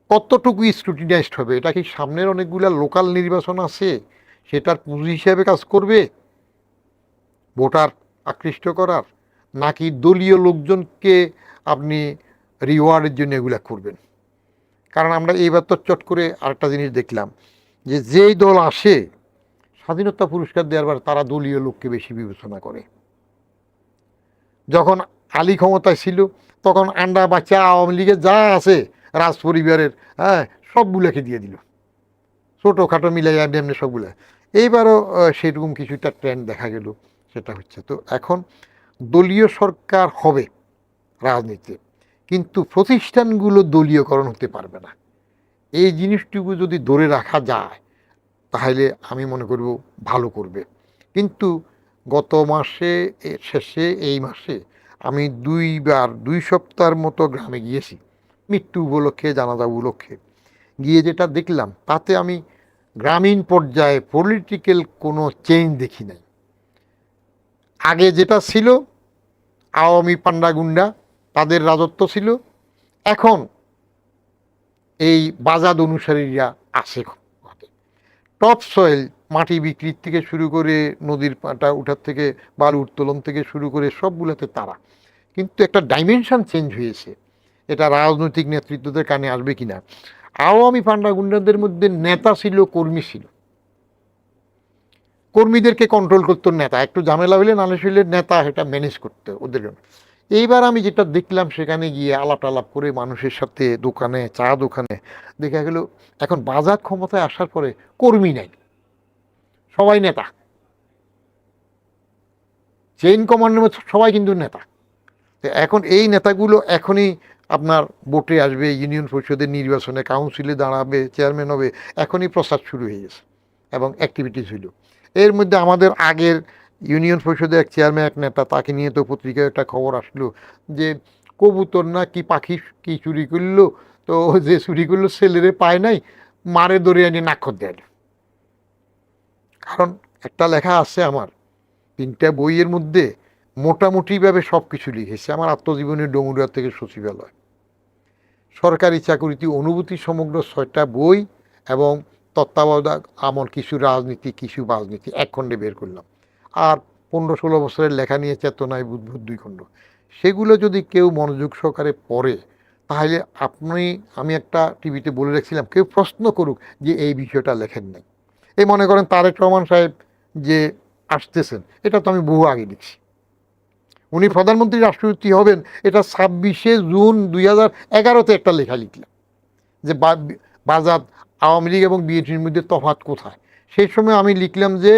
কতটুকু স্ক্রুটিনাইজড হবে, এটা কি সামনের অনেকগুলা লোকাল নির্বাচন আছে সেটার পুঁজি হিসাবে কাজ করবে ভোটার আকৃষ্ট করার, নাকি দলীয় লোকজনকে আপনি রিওয়ার্ডের জন্য এগুলা করবেন। কারণ আমরা এইবার তো চট করে আরেকটা জিনিস দেখলাম যে যেই দল আসে স্বাধীনতা পুরস্কার দেওয়ার পর তারা দলীয় লোককে বেশি বিবেচনা করে। যখন আলী ক্ষমতায় ছিল তখন আন্ডা বাচ্চা আওয়ামী লীগের যা আছে রাজ পরিবারের, হ্যাঁ, সবগুলোকে দিয়ে দিল, ছোটোখাটো মিলাই এমনি এমনি সবগুলো। এইবারও সেরকম কিছুটা ট্রেন্ড দেখা গেল, সেটা হচ্ছে। তো এখন দলীয় সরকার হবে রাজনীতিতে, কিন্তু প্রতিষ্ঠানগুলো দলীয়করণ হতে পারবে না। এই জিনিসটুকু যদি ধরে রাখা যায় তাহলে আমি মনে করব ভালো করবে। কিন্তু গত মাসে শেষে এই মাসে আমি 2 সপ্তাহের মতো গ্রামে গিয়েছি, মৃত্যু উপলক্ষে, জানাজা উপলক্ষে। গিয়ে যেটা দেখলাম তাতে আমি গ্রামীণ পর্যায়ে পলিটিক্যাল কোনো চেঞ্জ দেখি নাই। আগে যেটা ছিল আওয়ামী পান্ডা গুন্ডা তাদের রাজত্ব ছিল, এখন এই বাজাদ অনুসারীরা আছে। টপ সয়েল, মাটি বিক্রির থেকে শুরু করে নদীর পাটা উঠার থেকে বালু উত্তোলন থেকে শুরু করে সবগুলোতে তারা। কিন্তু একটা ডাইমেনশন চেঞ্জ হয়েছে, এটা রাজনৈতিক নেতৃত্বদের কানে আসবে কিনা। আওয়ামী পান্ডা গুন্ডাদের মধ্যে নেতা ছিল, কর্মী ছিল, কর্মীদেরকে কন্ট্রোল করতো নেতা, একটু ঝামেলা হইলে নালিশ হইলে নেতা এটা ম্যানেজ করতে ওদের জন্য। এইবার আমি যেটা দেখলাম সেখানে গিয়ে আলাপ টালাপ করে মানুষের সাথে দোকানে, চা দোকানে, দেখা গেল এখন বাজার ক্ষমতায় আসার পরে কর্মী নাই, সবাই নেতা। চেইন কমান্ডের মধ্যে সবাই কিন্তু নেতা। তো এখন এই নেতাগুলো এখনই আপনার ভোটে আসবে, ইউনিয়ন পরিষদের নির্বাচনে কাউন্সিলে দাঁড়াবে, চেয়ারম্যান হবে, এখনই প্রচার শুরু হয়ে গেছে এবং অ্যাক্টিভিটিস হইল। এর মধ্যে আমাদের আগের ইউনিয়ন পরিষদের এক চেয়ারম্যান, এক নেতা, তাকে নিয়ে তো পত্রিকায় একটা খবর আসলো যে কবুতর না কি পাখি কি চুরি করলো, তো যে চুরি করলো ছেলেরে পায় নাই, মারে ধরে এনে নাক্ষর দেয়। কারণ একটা লেখা আছে আমার 3টা বইয়ের মধ্যে, মোটামুটিভাবে সব কিছু লিখেছে আমার আত্মজীবনী, ডমুরিয়া থেকে সচিবালয়, সরকারি চাকুরিতে অনুভূতি, সমগ্র 6টা বই এবং তত্ত্বাবধায়ক আমল, কিছু রাজনীতি কিছু রাজনীতি, 1 খণ্ডে বের করলাম। আর 15-16 বছরের লেখা নিয়ে চেতনায় বুদ্বুদ 2 খণ্ড। সেগুলো যদি কেউ মনোযোগ সহকারে পড়ে তাহলে আমি একটা টিভিতে বলে রাখছিলাম, কেউ প্রশ্ন করুক যে এই বিষয়টা লেখেন নাই। এই মনে করেন তারেক রহমান সাহেব যে আসতেছেন, এটা তো আমি বহু আগে লিখছি। উনি প্রধানমন্ত্রী রাষ্ট্রপতি হবেন, এটা 26শে জুন 2011-তে একটা লেখা লিখলাম যে বাজাদ আওয়ামী লীগ এবং বিএনপির মধ্যে তফাৎ কোথায়। সেই সময় আমি লিখলাম যে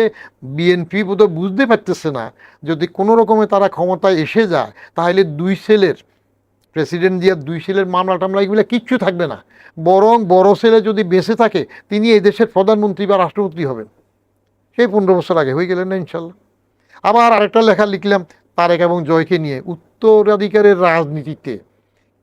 বিএনপি বোধহয় বুঝতে পারতেছে না, যদি কোনো রকমে তারা ক্ষমতায় এসে যায় তাহলে 2 ছেলের, প্রেসিডেন্ট জিয়ার 2 ছেলের মামলা টামলা এগুলো কিচ্ছু থাকবে না, বরং বড় ছেলে যদি বেঁচে থাকে তিনি এই দেশের প্রধানমন্ত্রী বা রাষ্ট্রপতি হবেন। সেই 15 বছর আগে হয়ে গেলেন না ইনশাল্লাহ। আবার আরেকটা লেখা লিখলাম তারেক এবং জয়কে নিয়ে, উত্তরাধিকারের রাজনীতিতে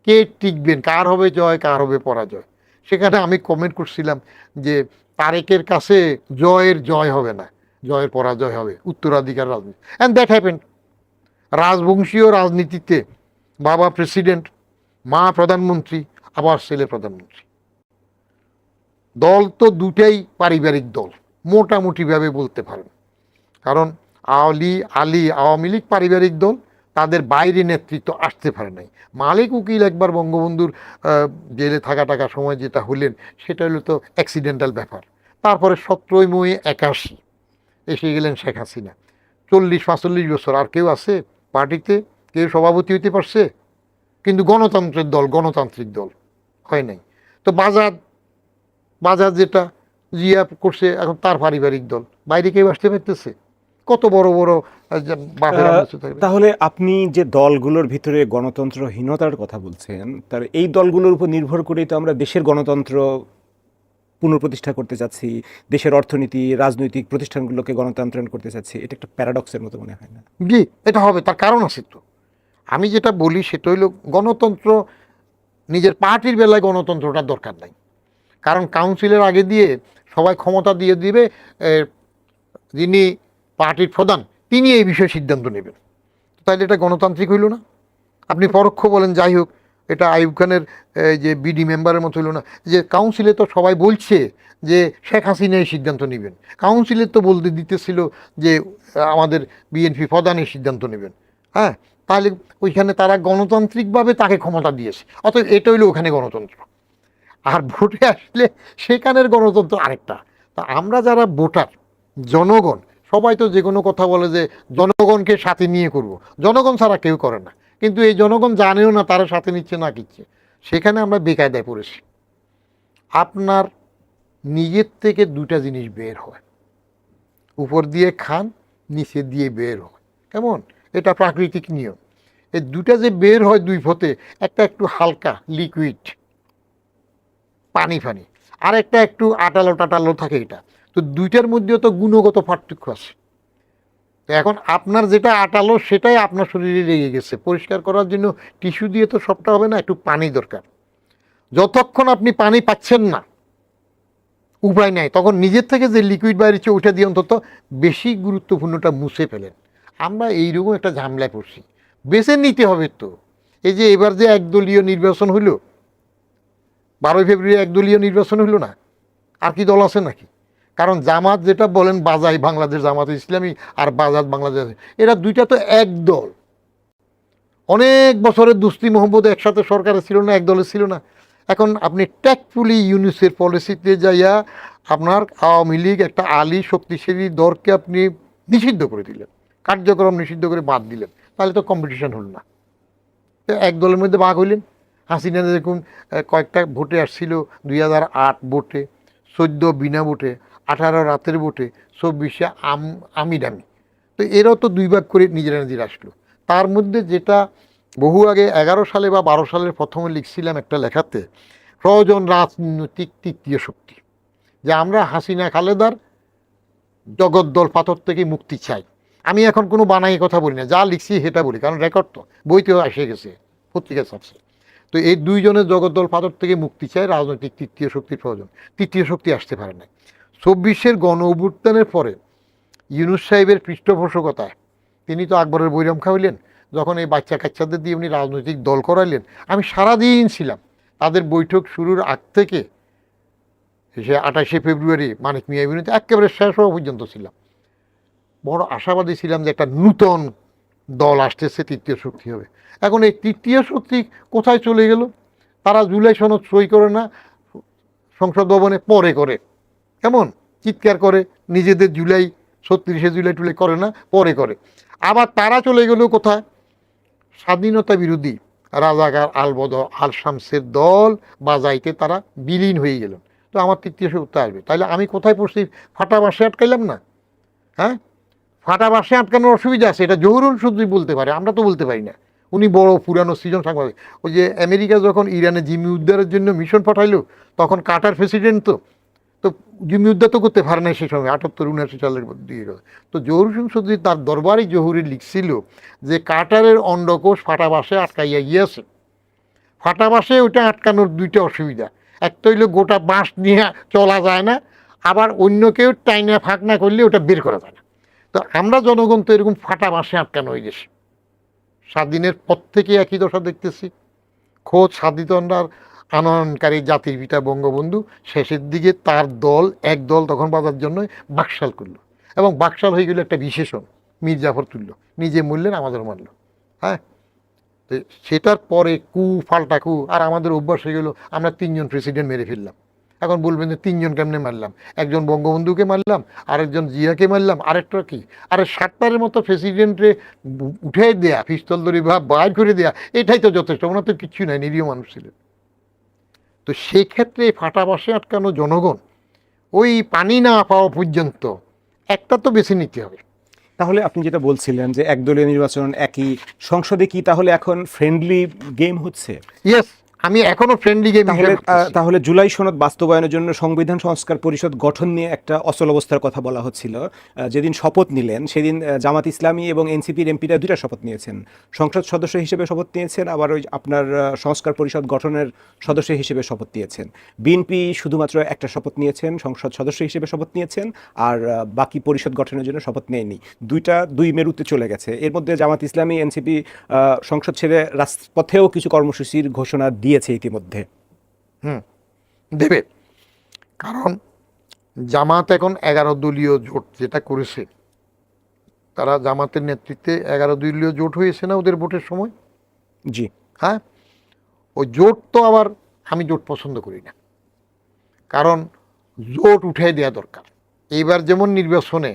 কে টিকবেন, কার হবে জয় কার হবে পরাজয়। সেখানে আমি কমেন্ট করছিলাম যে তারেকের কাছে জয়ের জয় হবে না, জয়ের পরাজয় হবে, উত্তরাধিকার রাজনীতি। And that happened. রাজবংশীয় রাজনীতিতে বাবা প্রেসিডেন্ট, মা প্রধানমন্ত্রী, আবার ছেলে প্রধানমন্ত্রী। দল তো দুটাই পারিবারিক দল মোটামুটিভাবে বলতে পারেন, কারণ আওয়ামী লীগ পারিবারিক দল, তাদের বাইরে নেতৃত্ব আসতে পারে নাই। মালিক উকিল একবার বঙ্গবন্ধুর জেলে থাকা সময় যেটা হলেন সেটা হলো তো অ্যাক্সিডেন্টাল ব্যাপার। তারপরে 17ই মে 81 এসে গেলেন শেখ হাসিনা। 40-45 বছর আর কেউ আছে পার্টিতে, কেউ সভাপতি হইতে পারছে? কিন্তু গণতান্ত্রিক দল হয় নাই। তো বাজার যেটা জিয়া করছে এখন তার পারিবারিক দল, বাইরে কেউ আসতে পারতেছে? কত বড় বড় বাপের আমলে থাকবে। তাহলে আপনি যে দলগুলোর ভিতরে গণতন্ত্রহীনতার কথা বলছেন, তার এই দলগুলোর উপর নির্ভর করেই তো আমরা দেশের গণতন্ত্র পুনঃপ্রতিষ্ঠা করতে চাচ্ছি, দেশের অর্থনীতি রাজনৈতিক প্রতিষ্ঠানগুলোকে গণতান্ত্রায়ন করতে চাচ্ছি, এটা একটা প্যারাডক্সের মতো মনে হয় না? জি, এটা হবে, তার কারণ আছে তো। আমি যেটা বলি সেটা হইল গণতন্ত্র, নিজের পার্টির বেলায় গণতন্ত্রটার দরকার নাই, কারণ কাউন্সিলের আগে দিয়ে সবাই ক্ষমতা দিয়ে দিবে, যিনি পার্টির প্রধান তিনি এই বিষয়ে সিদ্ধান্ত নেবেন। তাইলে এটা গণতান্ত্রিক হইল না? আপনি পরোক্ষ বলেন, যাই হোক, এটা আইয়ুব খানের যে বিডি মেম্বারের মতো হইল না, যে কাউন্সিলে তো সবাই বলছে যে শেখ হাসিনা এই সিদ্ধান্ত নেবেন, কাউন্সিলে তো বলতে দিতেছিল যে আমাদের বিএনপি প্রধান এই সিদ্ধান্ত নেবেন। হ্যাঁ, তাহলে ওইখানে তারা গণতান্ত্রিকভাবে তাকে ক্ষমতা দিয়েছে, অতএব এটা হইলো ওখানে গণতন্ত্র। আর ভোটে আসলে সেখানের গণতন্ত্র আরেকটা। তা আমরা যারা ভোটার, জনগণ, সবাই তো যে কোনো কথা বলে যে জনগণকে সাথে নিয়ে করব, জনগণ ছাড়া কেউ করে না, কিন্তু এই জনগণ জানেও না তারা সাথে নিচ্ছে না কিচ্ছে। সেখানে আমরা বেকায়দায় পড়েছি। আপনার নিজের থেকে দুটা জিনিস বের হয়, উপর দিয়ে খান, নিচে দিয়ে বের হয়, কেমন? এটা প্রাকৃতিক নিয়ম। এই দুটা যে বের হয় দুই পথে, একটা একটু হালকা লিকুইড পানি ফানি, আর একটা একটু আটালো টাটালো থাকে। এটা তো দুইটার মধ্যেও তো গুণগত পার্থক্য আছে। তো এখন আপনার যেটা আটালো সেটাই আপনার শরীরে লেগে গেছে, পরিষ্কার করার জন্য টিস্যু দিয়ে তো সবটা হবে না, একটু পানি দরকার। যতক্ষণ আপনি পানি পাচ্ছেন না, উপায় নাই, তখন নিজের থেকে যে লিকুইড বাইরেছে ওইটা দিয়ে অন্তত বেশি গুরুত্বপূর্ণটা মুছে ফেলেন। আমরা এইরকম একটা ঝামেলায় পড়ছি, বেছে নিতে হবে তো। এই যে এবার যে একদলীয় নির্বাচন হইল, 12 ফেব্রুয়ারি একদলীয় নির্বাচন হইল না, আর কি দল আছে নাকি? কারণ জামাত যেটা বলেন বাজাই বাংলাদেশ জামাত ইসলামী আর বাজাত বাংলাদেশ, এরা দুইটা তো এক দল। অনেক বছরের দুস্তি মোহাম্মদ একসাথে সরকারে ছিল না, এক দলে ছিল না। এখন আপনি ট্যাক্টফুলি ইউনিসের পলিসিতে যাইয়া আপনার আওয়ামী লীগ একটা আলী শক্তিশালী দরকে আপনি নিষিদ্ধ করে দিলেন, কার্যক্রম নিষিদ্ধ করে বাদ দিলেন, তাহলে তো কম্পিটিশন হল না, এক দলের মধ্যে ভাগ হইলেন। হাসিনা যেরকম কয়েকটা ভোটে আসছিল, 2008 ভোটে, 14 বিনা ভোটে, 18 রাতের ভোটে, 24 আমি ডামি। তো এরাও তো দুই ভাগ করে নিজেরা নিজেরা আসলো। তার মধ্যে যেটা বহু আগে 11 সালে বা 12 সালের প্রথমে লিখছিলাম একটা লেখাতে, প্রয়োজন রাজনৈতিক তৃতীয় শক্তি, যে আমরা হাসিনা খালেদার জগদ্দল পাথর থেকে মুক্তি চাই। আমি এখন কোনো বানাই কথা বলি না, যা লিখছি সেটা বলি, কারণ রেকর্ড তো বইতেও এসে গেছে, পত্রিকা ছাপছে। তো এই দুইজনের জগদ্দল পাথর থেকে মুক্তি চাই, রাজনৈতিক তৃতীয় শক্তির প্রয়োজন। তৃতীয় শক্তি আসতে পারে না। 24-এর গণ অভ্যুত্থানের পরে ইউনুস সাহেবের পৃষ্ঠপোষকতায় তিনি তো আকবরের বৈরাম খাওয়াইলেন, যখন এই বাচ্চা কাচ্চাদের দিয়ে উনি রাজনৈতিক দল করাইলেন, আমি সারাদিন ছিলাম তাদের বৈঠক শুরুর আগ থেকে সে 28 ফেব্রুয়ারি মানিক মিয়া বিরুদ্ধে একেবারে শেষ হওয়া পর্যন্ত ছিলাম। বড় আশাবাদী ছিলাম যে একটা নূতন দল আসতেছে, তৃতীয় শক্তি হবে। এখন এই তৃতীয় শক্তি কোথায় চলে গেল? তারা জুলাই সনদ সই করে না, সংসদ ভবনে পরে করে, কেমন চিৎকার করে, নিজেদের জুলাই 36 জুলাই টুলাই করে না, পরে করে। আবার তারা চলে গেল কোথায়? স্বাধীনতা বিরোধী রাজাকার আল শামসের দল বাজাইতে তারা বিলীন হয়ে গেল। তো আমার তৃতীয় শক্তি আসবে, তাহলে আমি কোথায় পড়ছি? ফাটা বাসে আটকাইলাম না? হ্যাঁ, ফাটা বাসে আটকানোর অসুবিধা আছে, এটা জহুরুল চৌধুরী বলতে পারে, আমরা তো বলতে পারি না। উনি বড় পুরানো সৃজন সাংবাদিক। ওই যে আমেরিকা যখন ইরানে জিম্মি উদ্ধারের জন্য মিশন পাঠাইলো, তখন কাটার প্রেসিডেন্ট তো তো জিম্মি উদ্ধার তো করতে পারে না সেই সময়, 78-79 সালের দিকে। তো জহুরুল চৌধুরী তার দরবারই জহুরি লিখছিল যে কাটারের অন্ডকোষ ফাটা বাসে আটকাইয়া গিয়েছে। ফাটা বাসে ওইটা আটকানোর দুইটা অসুবিধা, একটা হইলো গোটা বাঁশ নিয়ে চলা যায় না, আবার অন্য কেউ টাইনা ফাঁক না করলে ওটা বের করা যায় না। তো আমরা জনগণ তো এরকম ফাটা বাসে আটকানো হয়ে গেছে। স্বাধীনের পর থেকে একই দশা দেখতেছি। খোদ স্বাধীনতার আনয়নকারী জাতির পিতা বঙ্গবন্ধু শেষের দিকে তার দল, এক দল তখন বাজার জন্য বাকশাল করলো, এবং বাকশাল হয়ে গেল একটা বিশেষণ, মীর জাফর তুলল, নিজে মরলেন আমাদের মারল। হ্যাঁ, তো সেটার পরে পাল্টা কু, আর আমাদের অভ্যাস হয়ে গেলো আমরা 3জন প্রেসিডেন্ট মেরে ফেললাম। এখন বলবেন যে 3জন কেমনে মারলাম? একজন বঙ্গবন্ধুকে মারলাম, আরেকজন জিয়াকে মারলাম, আরেকটা কি, আরে 7টার মতো প্রেসিডেন্টে উঠে দেয়া, পিস্তল ধরে বা বাইর করে দেয়া, এটাই তো যথেষ্ট। ওনার তো কিচ্ছু নাই, নিরীহ মানুষ ছিলেন। তো সেক্ষেত্রে ফাটা বাসে আটকানো জনগণ ওই পানি না পাওয়া পর্যন্ত একটা তো বেছে নিতে হবে। তাহলে আপনি যেটা বলছিলেন যে একদলীয় নির্বাচন একই সংসদে, কি তাহলে এখন ফ্রেন্ডলি গেম হচ্ছে? ইয়েস, আমি এখনো ফ্রেন্ডলি গেম তাহলে জুলাই সনদ বাস্তবায়নের জন্য সংবিধান সংস্কার পরিষদ গঠন নিয়ে একটা অচল অবস্থার কথা বলা হচ্ছিল। যেদিন শপথ নিলেন সেদিন জামাত ইসলামী এবং এনসিপির এমপিরা দুইটা শপথ নিয়েছেন, সংসদ সদস্য হিসেবে শপথ নিয়েছেন, আবার ওই আপনার সংস্কার পরিষদ গঠনের সদস্য হিসেবে শপথ নিয়েছেন। বিএনপি শুধুমাত্র একটা শপথ নিয়েছেন, সংসদ সদস্য হিসেবে শপথ নিয়েছেন, আর বাকি পরিষদ গঠনের জন্য শপথ নেয়নি। দুই মেরুতে চলে গেছে। এর মধ্যে জামাত ইসলামী এনসিপি সংসদ ছেড়ে রাজপথেও কিছু কর্মসূচির ঘোষণা দিয়েছে ইতিমধ্যে। দেবে, কারণ জামাত এখন 11 দলীয় জোট যেটা করেছে, তারা জামাতের নেতৃত্বে 11 দলীয় জোট হয়েছে না ওদের ভোটের সময়? জি হ্যাঁ, ওই জোট তো আবার আমি জোট পছন্দ করি না, কারণ জোট উঠাই দেওয়া দরকার। এইবার যেমন নির্বাচনে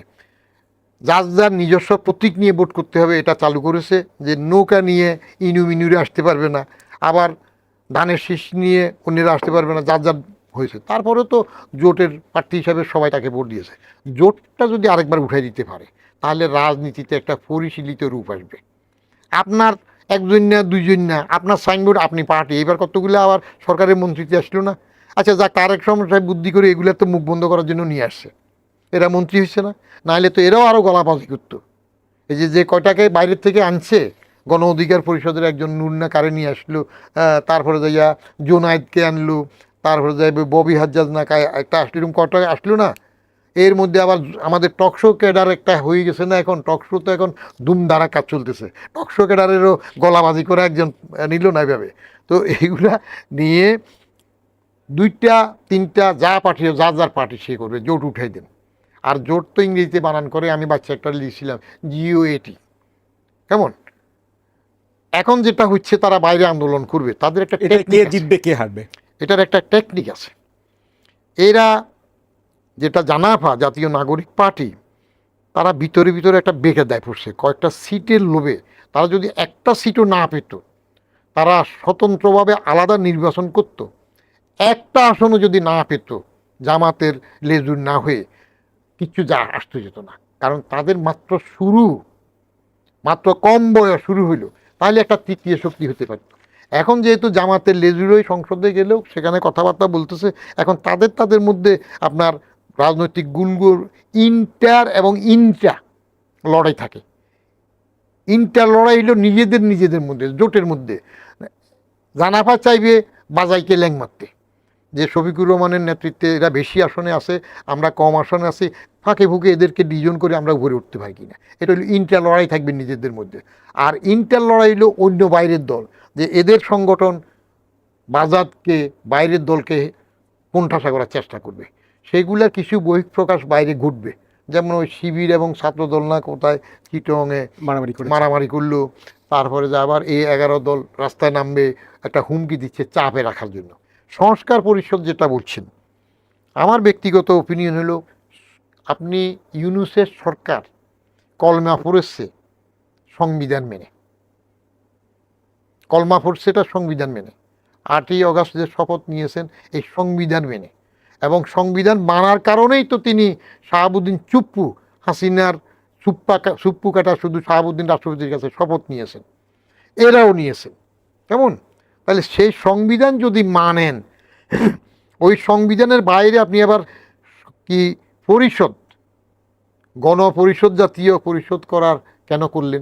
যার যার নিজস্ব প্রতীক নিয়ে ভোট করতে হবে এটা চালু করেছে, যে নৌকা নিয়ে ইনুমিনুরে আসতে পারবে না, আবার ধানের শীষ নিয়ে অন্যরা আসতে পারবে না, যার যার হয়েছে। তারপরে তো জোটের প্রার্থী হিসাবে সবাই তাকে ভোট দিয়েছে। জোটটা যদি আরেকবার উঠাই দিতে পারে তাহলে রাজনীতিতে একটা পরিশীলিত রূপ আসবে। আপনার একজন না দুইজন না, আপনার সাইনবোর্ড, আপনি পার্টি, এবার কতগুলো আবার সরকারের মন্ত্রীতে আসলো না। আচ্ছা, যা তারেক সমস্যায় বুদ্ধি করে এগুলো তো মুখ বন্ধ করার জন্য নিয়ে আসছে, এরা মন্ত্রী হচ্ছে না, নাহলে তো এরাও আরও গলাবাজি করতো। এই যে কয়টাকে বাইরের থেকে আনছে, গণ অধিকার পরিষদের একজন নুরনা কারে নিয়ে আসলো, তারপরে যাইয়া জোনায়েদকে আনলো, তারপরে যাই ববি হাজ্জাজ না একটা আসলো, এরকম কয়টা আসলো না। এর মধ্যে আবার আমাদের টকশো ক্যাডার একটা হয়ে গেছে না, এখন টকশো তো এখন ধুমধারা কাজ চলতেছে, টকশো ক্যাডারেরও গলাবাজি করে একজন নিল না এভাবে। তো এইগুলা নিয়ে 2টা 3টা যা পাঠিয়ে যার যার পার্টি সে করবে, জোট উঠাই দেন। আর জোট তো ইংরেজিতে বানান করে, আমি বাচ্চা একটা লিখছিলাম GOAT, কেমন? এখন যেটা হচ্ছে তারা বাইরে আন্দোলন করবে, তাদের একটা কে জিতবে কে হারবে এটার একটা টেকনিক আছে। এরা যেটা জানাফা জাতীয় নাগরিক পার্টি, তারা ভিতরে ভিতরে একটা বেঁকে দেয় পড়ছে কয়েকটা সিটের লোভে। তারা যদি একটা সিটও না পেত, তারা স্বতন্ত্রভাবে আলাদা নির্বাচন করত। একটা আসনও যদি না পেত, জামাতের লেজুর না হয়ে কিচ্ছু যা আসতে যেত না, কারণ তাদের মাত্র কম বয়স শুরু হইল, তাহলে একটা তৃতীয় শক্তি হতে পারত। এখন যেহেতু জামাতের লেজুরই সংসদে গেলেও সেখানে কথাবার্তা বলতেছে, এখন তাদের মধ্যে আপনার রাজনৈতিক গুলগুর ইন্টার এবং ইন্ট্রা লড়াই থাকে। ইন্টার লড়াই হলো নিজেদের মধ্যে, জোটের মধ্যে। জানাফা চাইবে বাজাইকে ল্যাং মারতে, যে শফিকুর রহমানের নেতৃত্বে এরা বেশি আসনে আছে, আমরা কম আসনে আছি, ফাঁকে ফুঁকে এদেরকে ডিজন করে আমরা উপরে উঠতে পারি কিনা। এটা হলো ইন্টার লড়াই থাকবে নিজেদের মধ্যে। আর ইন্টার লড়াই হলো অন্য বাইরের দল, যে এদের সংগঠন বাজাদকে, বাইরের দলকে কোণঠাসা করার চেষ্টা করবে। সেগুলার কিছু বহিঃপ্রকাশ বাইরে ঘটবে, যেমন ওই শিবির এবং ছাত্রদল না কোথায় চিটংয়ে মারামারি করলো, তারপরে যে আবার এই 11 দল রাস্তায় নামবে, একটা হুমকি দিচ্ছে চাপে রাখার জন্য। সংস্কার পরিষদ যেটা বলছেন, আমার ব্যক্তিগত ওপিনিয়ন হলো, আপনি ইউনূসের সরকার কলমা পড়েছে সংবিধান মেনে, কলমা পড়ছে এটা সংবিধান মেনে, 8ই অগাস্ট যে শপথ নিয়েছেন এই সংবিধান মেনে, এবং সংবিধান মানার কারণেই তো তিনি শাহাবুদ্দিন চুপ্পু, হাসিনার সুপ্পু কাটা শুধু শাহাবুদ্দিন রাষ্ট্রপতির কাছে শপথ নিয়েছেন, এরাও নিয়েছেন। কেমন? তাহলে সেই সংবিধান যদি মানেন, ওই সংবিধানের বাইরে আপনি আবার কি পরিষদ, গণপরিষদ, জাতীয় পরিষদ করার কেন করলেন?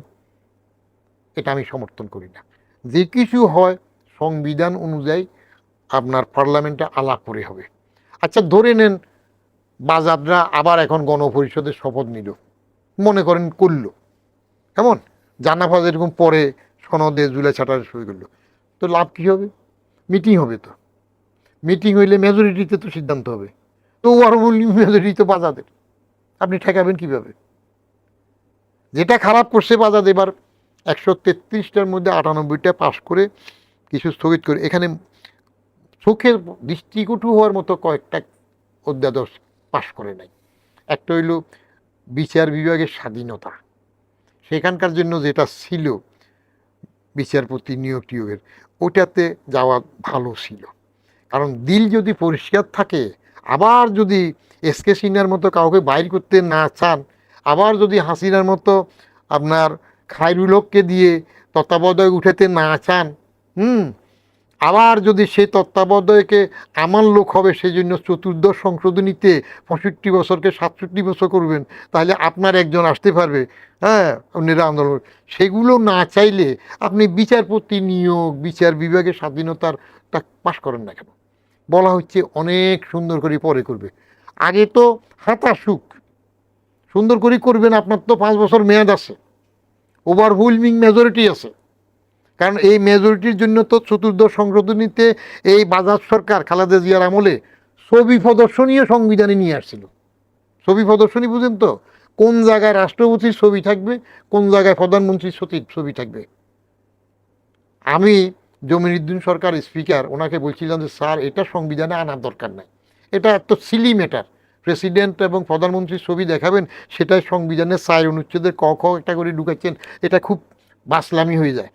এটা আমি সমর্থন করি না। যে কিছু হয় সংবিধান অনুযায়ী আপনার পার্লামেন্টে আলাপ করে হবে। আচ্ছা, ধরে নেন বাজাদরা আবার এখন গণপরিষদের শপথ নিল, মনে করেন করলো, কেমন? জানাফা যেরকম পরে সনদে জুলাই ছাটার শুরু করলো, তো লাভ কী হবে? মিটিং হবে, তো মিটিং হইলে মেজরিটিতে তো সিদ্ধান্ত হবে, তো ওভারওয়েলমিং মেজরিটি তো বাজাদের, আপনি ঠেকাবেন কীভাবে? যেটা খারাপ করছে বাজাদ, এবার 133টার মধ্যে 98টা পাশ করে কিছু স্থগিত করে, এখানে চোখের দৃষ্টিকটু হওয়ার মতো কয়েকটা অধ্যাদেশ পাশ করে নাই। একটা হইল বিচার বিভাগের স্বাধীনতা, সেখানকার জন্য যেটা ছিল বিচারপতি নিয়োগ টিয়োগের, ওটাতে যাওয়া ভালো ছিল। কারণ দিল যদি পরিষ্কার থাকে, আবার যদি এসকে সিনহার মতো কাউকে বাইর করতে না চান, আবার যদি হাসিনার মতো আপনার খায়রুল হককে দিয়ে তত্ত্বাবধায়ক উঠাতে না চান, আবার যদি সেই তত্ত্বাবধায়কে আমার লোক হবে সেই জন্য চতুর্দশ সংশোধনীতে 65 বছরকে 67 বছর করবেন, তাহলে আপনার একজন আসতে পারবে, হ্যাঁ, অন্যরা আন্দোলন। সেগুলো না চাইলে আপনি বিচারপতি নিয়োগ, বিচার বিভাগের স্বাধীনতার তা পাশ করেন না কেন? বলা হচ্ছে অনেক সুন্দর করে পরে করবে, আগে তো হাত আসুক, সুন্দর করে করবেন। আপনার তো 5 বছর মেয়াদ আছে, ওভারওয়েলমিং মেজরিটি আছে। কারণ এই মেজরিটির জন্য তো চতুর্দশ সংশোধনীতে এই বাজাজ সরকার খালেদা জিয়ার আমলে ছবি প্রদর্শনীয় সংবিধানে নিয়ে আসছিল। ছবি প্রদর্শনী বুঝেন তো, কোন জায়গায় রাষ্ট্রপতির ছবি থাকবে, কোন জায়গায় প্রধানমন্ত্রীর ছবি থাকবে। আমি জমিরুদ্দিন সরকার স্পিকার, ওনাকে বলছিলাম যে স্যার এটা সংবিধানে আনার দরকার নাই, এটা এত সিলি ম্যাটার, প্রেসিডেন্ট এবং প্রধানমন্ত্রীর ছবি দেখাবেন, সেটাই সংবিধানের 4 অনুচ্ছেদের ক খ একটা করে ঢুকাচ্ছেন, এটা খুব বাসলামি হয়ে যায়।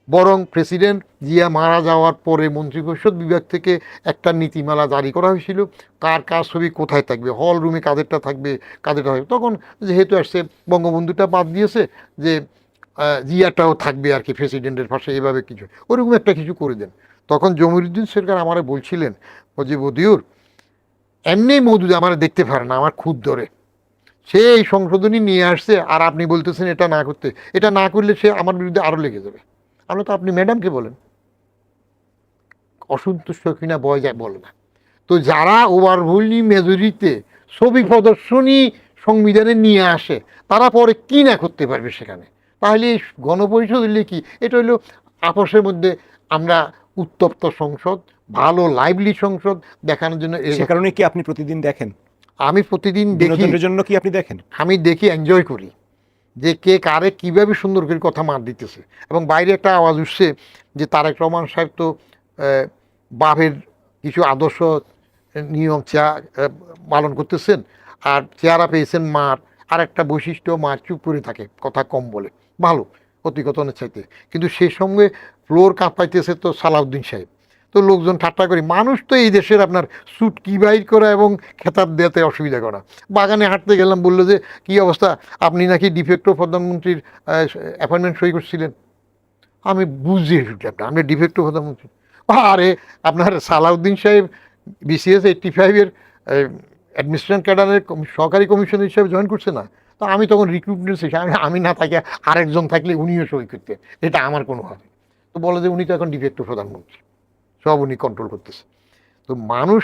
বরং প্রেসিডেন্ট জিয়া মারা যাওয়ার পরে মন্ত্রিপরিষদ বিভাগ থেকে একটা নীতিমালা জারি করা হয়েছিল, কার কার ছবি কোথায় থাকবে, হল রুমে কাদেরটা থাকবে, কাদেরটা থাকবে। তখন যেহেতু আসছে বঙ্গবন্ধুটা বাদ দিয়েছে, যে জিয়াটাও থাকবে আর কি প্রেসিডেন্টের পাশে, এভাবে কিছু ওরকম একটা কিছু করে দেন। তখন জমিরুদ্দিন সরকার আমারে বলছিলেন যে বদিউর এমনি মওদুদ আমার দেখতে পারে না, আমার খুদ ধরে, সে এই সংশোধনী নিয়ে আসছে আর আপনি বলতেছেন এটা না করতে, এটা না করলে সে আমার বিরুদ্ধে আরও লেগে যাবে। আমরা তো আপনি ম্যাডামকে বলেন, অসন্তুষ্ট কিনা বয় যায় বলে না। তো যারা ওভারওয়েলমিং মেজরিটিতে ছবি প্রদর্শনী সংবিধানে নিয়ে আসে, তারা পরে কি না করতে পারবে সেখানে? তাহলে এই গণপরিষদ হইলে কি, এটা হইলো আপসের মধ্যে আমরা উত্তপ্ত সংসদ, ভালো লাইভলি সংসদ দেখানোর জন্য। সে কারণে কি আপনি প্রতিদিন দেখেন? আমি প্রতিদিন দেখি, বিনোদনের জন্য কি আপনি দেখেন? আমি দেখি, এনজয় করি যে কে কারে কীভাবে সুন্দর করে কথা মার দিতেছে। এবং বাইরে একটা আওয়াজ উঠছে যে তারেক রহমান সাহেব তো বাপের কিছু আদর্শ নিয়ম পালন করতেছেন, আর চেহারা পেয়েছেন মার, আর একটা বৈশিষ্ট্য মার চুপ করে থাকে, কথা কম বলে, ভালো প্রতিকথনের চাইতে। কিন্তু সেই সঙ্গে ফ্লোর কাঁপাইতেছে তো সালাউদ্দিন সাহেব। তো লোকজন ঠাট্টা করি, মানুষ তো এই দেশের আপনার স্যুট কি বাইর করা এবং খেতাব দেওয়াতে অসুবিধা করা। বাগানে হাঁটতে গেলাম, বললো যে কী অবস্থা, আপনি নাকি ডিফেক্টো প্রধানমন্ত্রীর অ্যাপয়েন্টমেন্ট সই করছিলেন। আমি বুঝিয়ে উঠলাম না, আমি ডিফেক্টো প্রধানমন্ত্রী। আরে আপনার সালাউদ্দিন সাহেব BCS 85-এর অ্যাডমিনিস্ট্রেশন ক্যাডারের সহকারী কমিশনার হিসেবে জয়েন করছে না। তো আমি তখন রিক্রুটমেন্ট হিসেবে, আমি না থাকি আরেকজন থাকলে উনিও সই করতেন, এটা আমার কোনো হবে। তো বলে যে উনি তো এখন ডিফেক্টো প্রধানমন্ত্রী, সব উনি কন্ট্রোল করতেছে। তো মানুষ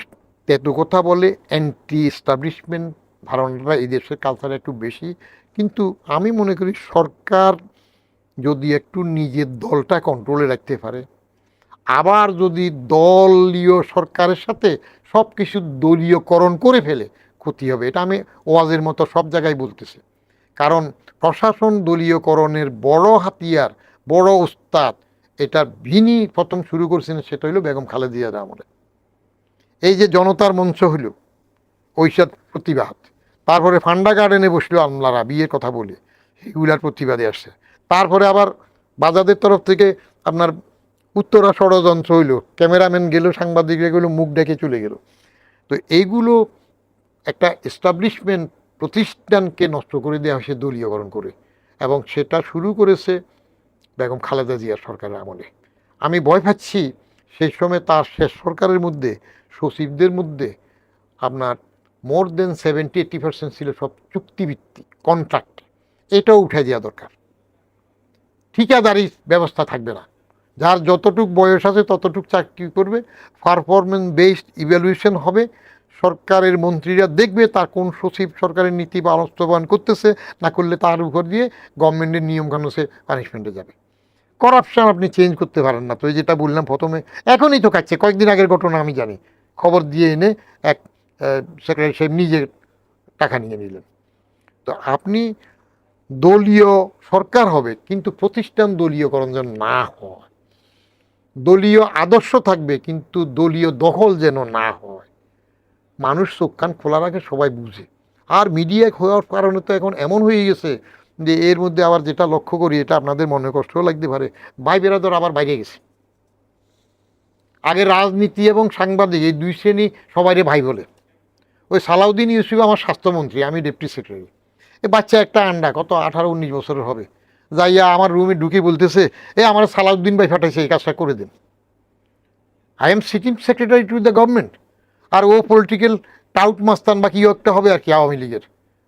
এত কথা বলে, অ্যান্টি এস্টাবলিশমেন্ট ধারণাটা এই দেশের কালচারে একটু বেশি। কিন্তু আমি মনে করি সরকার যদি একটু নিজের দলটা কন্ট্রোলে রাখতে পারে, আবার যদি দলীয় সরকারের সাথে সব কিছু দলীয়করণ করে ফেলে, ক্ষতি হবে। এটা আমি ওয়াজের মতো সব জায়গায় বলতেছি। কারণ প্রশাসন দলীয়করণের বড় হাতিয়ার, বড় ওস্তাদ, এটা ভিনি প্রথম শুরু করছেন, সেটা হইল বেগম খালেদা জিয়ার আমলে। এই যে জনতার মঞ্চ হইল, ঐসব প্রতিবাদ, তারপরে ফান্ডা গার্ডেনে বসলো আমলারা বিয়ের কথা বলে, সেগুলার প্রতিবাদে আসছে। তারপরে আবার বাজাদের তরফ থেকে আপনার উত্তরা ষড়যন্ত্র হইল, ক্যামেরাম্যান গেল, সাংবাদিকরা গেলো, মুখ ডেকে চলে গেল। তো এইগুলো একটা এস্টাবলিশমেন্ট প্রতিষ্ঠানকে নষ্ট করে দেওয়া হয়েছে দলীয়করণ করে, এবং সেটা শুরু করেছে বেগম খালেদা জিয়ার সরকারের আমলে। আমি ভয় পাচ্ছি সেই সময় তার শেষ সরকারের মধ্যে সচিবদের মধ্যে আপনার মোর দেন 70-80% ছিল সব চুক্তিভিত্তিক, কন্ট্রাক্ট। এটাও উঠে দেওয়া দরকার। ঠিকাদারি ব্যবস্থা থাকবে না, যার যতটুক বয়স আছে ততটুক চাকরি করবে, পারফরমেন্স বেসড ইভ্যালুয়েশন হবে। সরকারের মন্ত্রীরা দেখবে তার কোন সচিব সরকারের নীতি বাস্তবায়ন করতেছে, না করলে তার উপর দিয়ে গভর্নমেন্টের নিয়মকানুন সে পানিশমেন্টে যাবে। করাপশন আপনি চেঞ্জ করতে পারেন না। তো এই যেটা বললাম প্রথমে, এখনই তো খাচ্ছে, কয়েকদিন আগের ঘটনা আমি জানি, খবর দিয়ে এনে এক সেক্রেটারি সাহেব নিজে টাকা নিয়ে নিলেন। তো আপনি দলীয় সরকার হবে, কিন্তু প্রতিষ্ঠান দলীয়করণ যেন না হয়, দলীয় আদর্শ থাকবে কিন্তু দলীয় দখল যেন না হয়। মানুষ চোখ কান খোলা রাখে, সবাই বুঝে। আর মিডিয়া হওয়ার কারণে তো এখন এমন হয়ে গেছে যে এর মধ্যে আবার যেটা লক্ষ্য করি, এটা আপনাদের মনে কষ্টও লাগতে পারে, ভাই বেরাদর আবার বাইরে গেছে। আগে রাজনীতি এবং সাংবাদিক এই দুই শ্রেণী সবাইরে ভাই বলে। ওই সালাউদ্দিন ইউসুফ আমার স্বাস্থ্যমন্ত্রী, আমি ডেপুটি সেক্রেটারি। এ বাচ্চা একটা আন্ডা, কত 18-19 বছরের হবে, যাইয়া আমার রুমে ঢুকে বলতেছে, আমার সালাউদ্দিন ভাই ফাটাইছে, এই কাজটা করে দেন। I am sitting secretary to the government. আর ও পলিটিক্যাল টাউট মাস্তান বা কী একটা হবে আর কি আওয়ামী লীগের,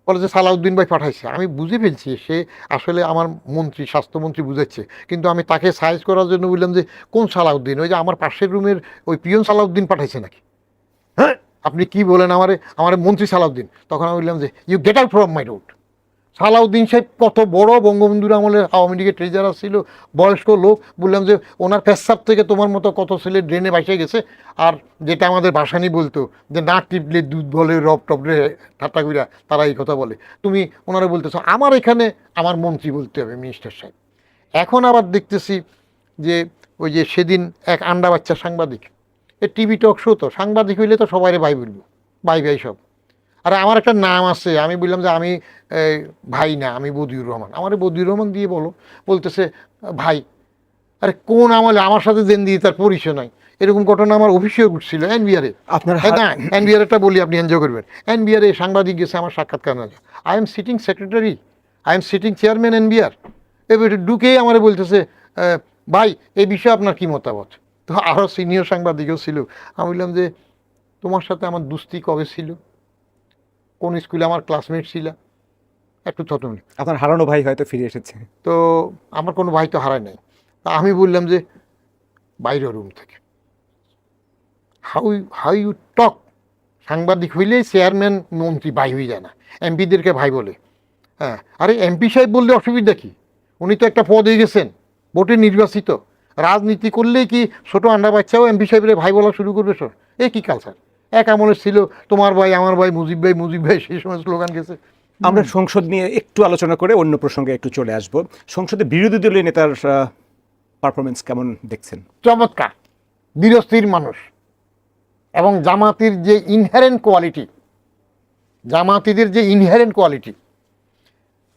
বলে যে সালাউদ্দিন ভাই পাঠাইছে। আমি বুঝে ফেলছি সে আসলে আমার মন্ত্রী, স্বাস্থ্যমন্ত্রী বুঝাচ্ছে, কিন্তু আমি তাকে সাইজ করার জন্য বললাম যে কোন সালাউদ্দিন? ওই যে আমার পাশের রুমের ওই পিয়ন সালাউদ্দিন পাঠাইছে নাকি? হ্যাঁ, আপনি কি বলেন আমার মন্ত্রী সালাউদ্দিন? তখন আমি বললাম যে you get out from my road. Salauddin সাহেব কত বড় বঙ্গবন্ধুর আমলে আওয়ামী লীগের ট্রেজারার ছিল, বয়স্ক লোক। বললাম যে ওনার পেশাব থেকে তোমার মতো কত ছেলে ড্রেনে বাইসে গেছে। আর যেটা আমাদের ভাসানি বলতো যে না টিপলে দুধ বলে, রব টপলে ঠাট্টাগুড়া, তারা এই কথা বলে। তুমি ওনারা বলতেছো আমার এখানে আমার মন্ত্রী বলতে হবে, মিনিস্টার সাহেব। এখন আবার দেখতেছি যে ওই যে সেদিন এক আন্ডা বাচ্চা সাংবাদিক, এ টিভি টক শো, তো সাংবাদিক হইলে তো সবাই ভাই বলবো, ভাই ভাই সব। আর আমার একটা নাম আছে, আমি বললাম যে আমি ভাই না, আমি বদিউর রহমান। আমার বদিউর রহমান দিয়ে বলো, বলতেছে ভাই। আরে কোন আমলে? আমার সাথে জেন দিয়ে তার পরিচয় নাই। এরকম ঘটনা আমার অফিসেও ঘটছিল এনবিআরে। আপনার না, এনবিআরটা বলি, আপনি এনজয় করবেন। এনবিআরে সাংবাদিক গেছে আমার সাক্ষাৎকার না, I am sitting secretary, I am sitting chairman NBR. এবার ঢুকেই আমার বলতেছে ভাই এই বিষয়ে আপনার কী মতামত? তো আরও সিনিয়র সাংবাদিকও ছিল। আমি বললাম যে তোমার সাথে আমার দুস্তি কবে ছিল? কোন স্কুলে আমার ক্লাসমেট ছিল? একটু থতমত। আপনার হারানো ভাই হয়তো ফিরে এসেছে। তো আমার কোনো ভাই তো হারায় নাই। তা আমি বললাম যে বাইরের রুম থেকে হাউ হাউ ইউ টক। সাংবাদিক হইলেই চেয়ারম্যান মন্ত্রী ভাই হয়ে যায় না, এমপিদেরকে ভাই বলে। হ্যাঁ, আরে এমপি সাহেব বললে অসুবিধা কি? উনি তো একটা পদে গেছেন, ভোটে নির্বাচিত। রাজনীতি করলেই কি ছোট আন্ডা বাচ্চাও এমপি সাহেবের ভাই বলা শুরু করবে? স্যার এ কী কালচার? এক আমলের ছিল তোমার ভাই আমার ভাই, মুজিব ভাই মুজিব ভাই, সেই সময় স্লোগান গেছে। আমরা সংসদ নিয়ে একটু আলোচনা করে অন্য প্রসঙ্গে একটু চলে আসব। সংসদে বিরোধী দলীয় নেতার পারফরমেন্স কেমন দেখছেন? চমৎকার, ধীরস্থির মানুষ। এবং জামাতির যে ইনহেরেন্ট কোয়ালিটি, জামাতিদের যে ইনহেরেন্ট কোয়ালিটি,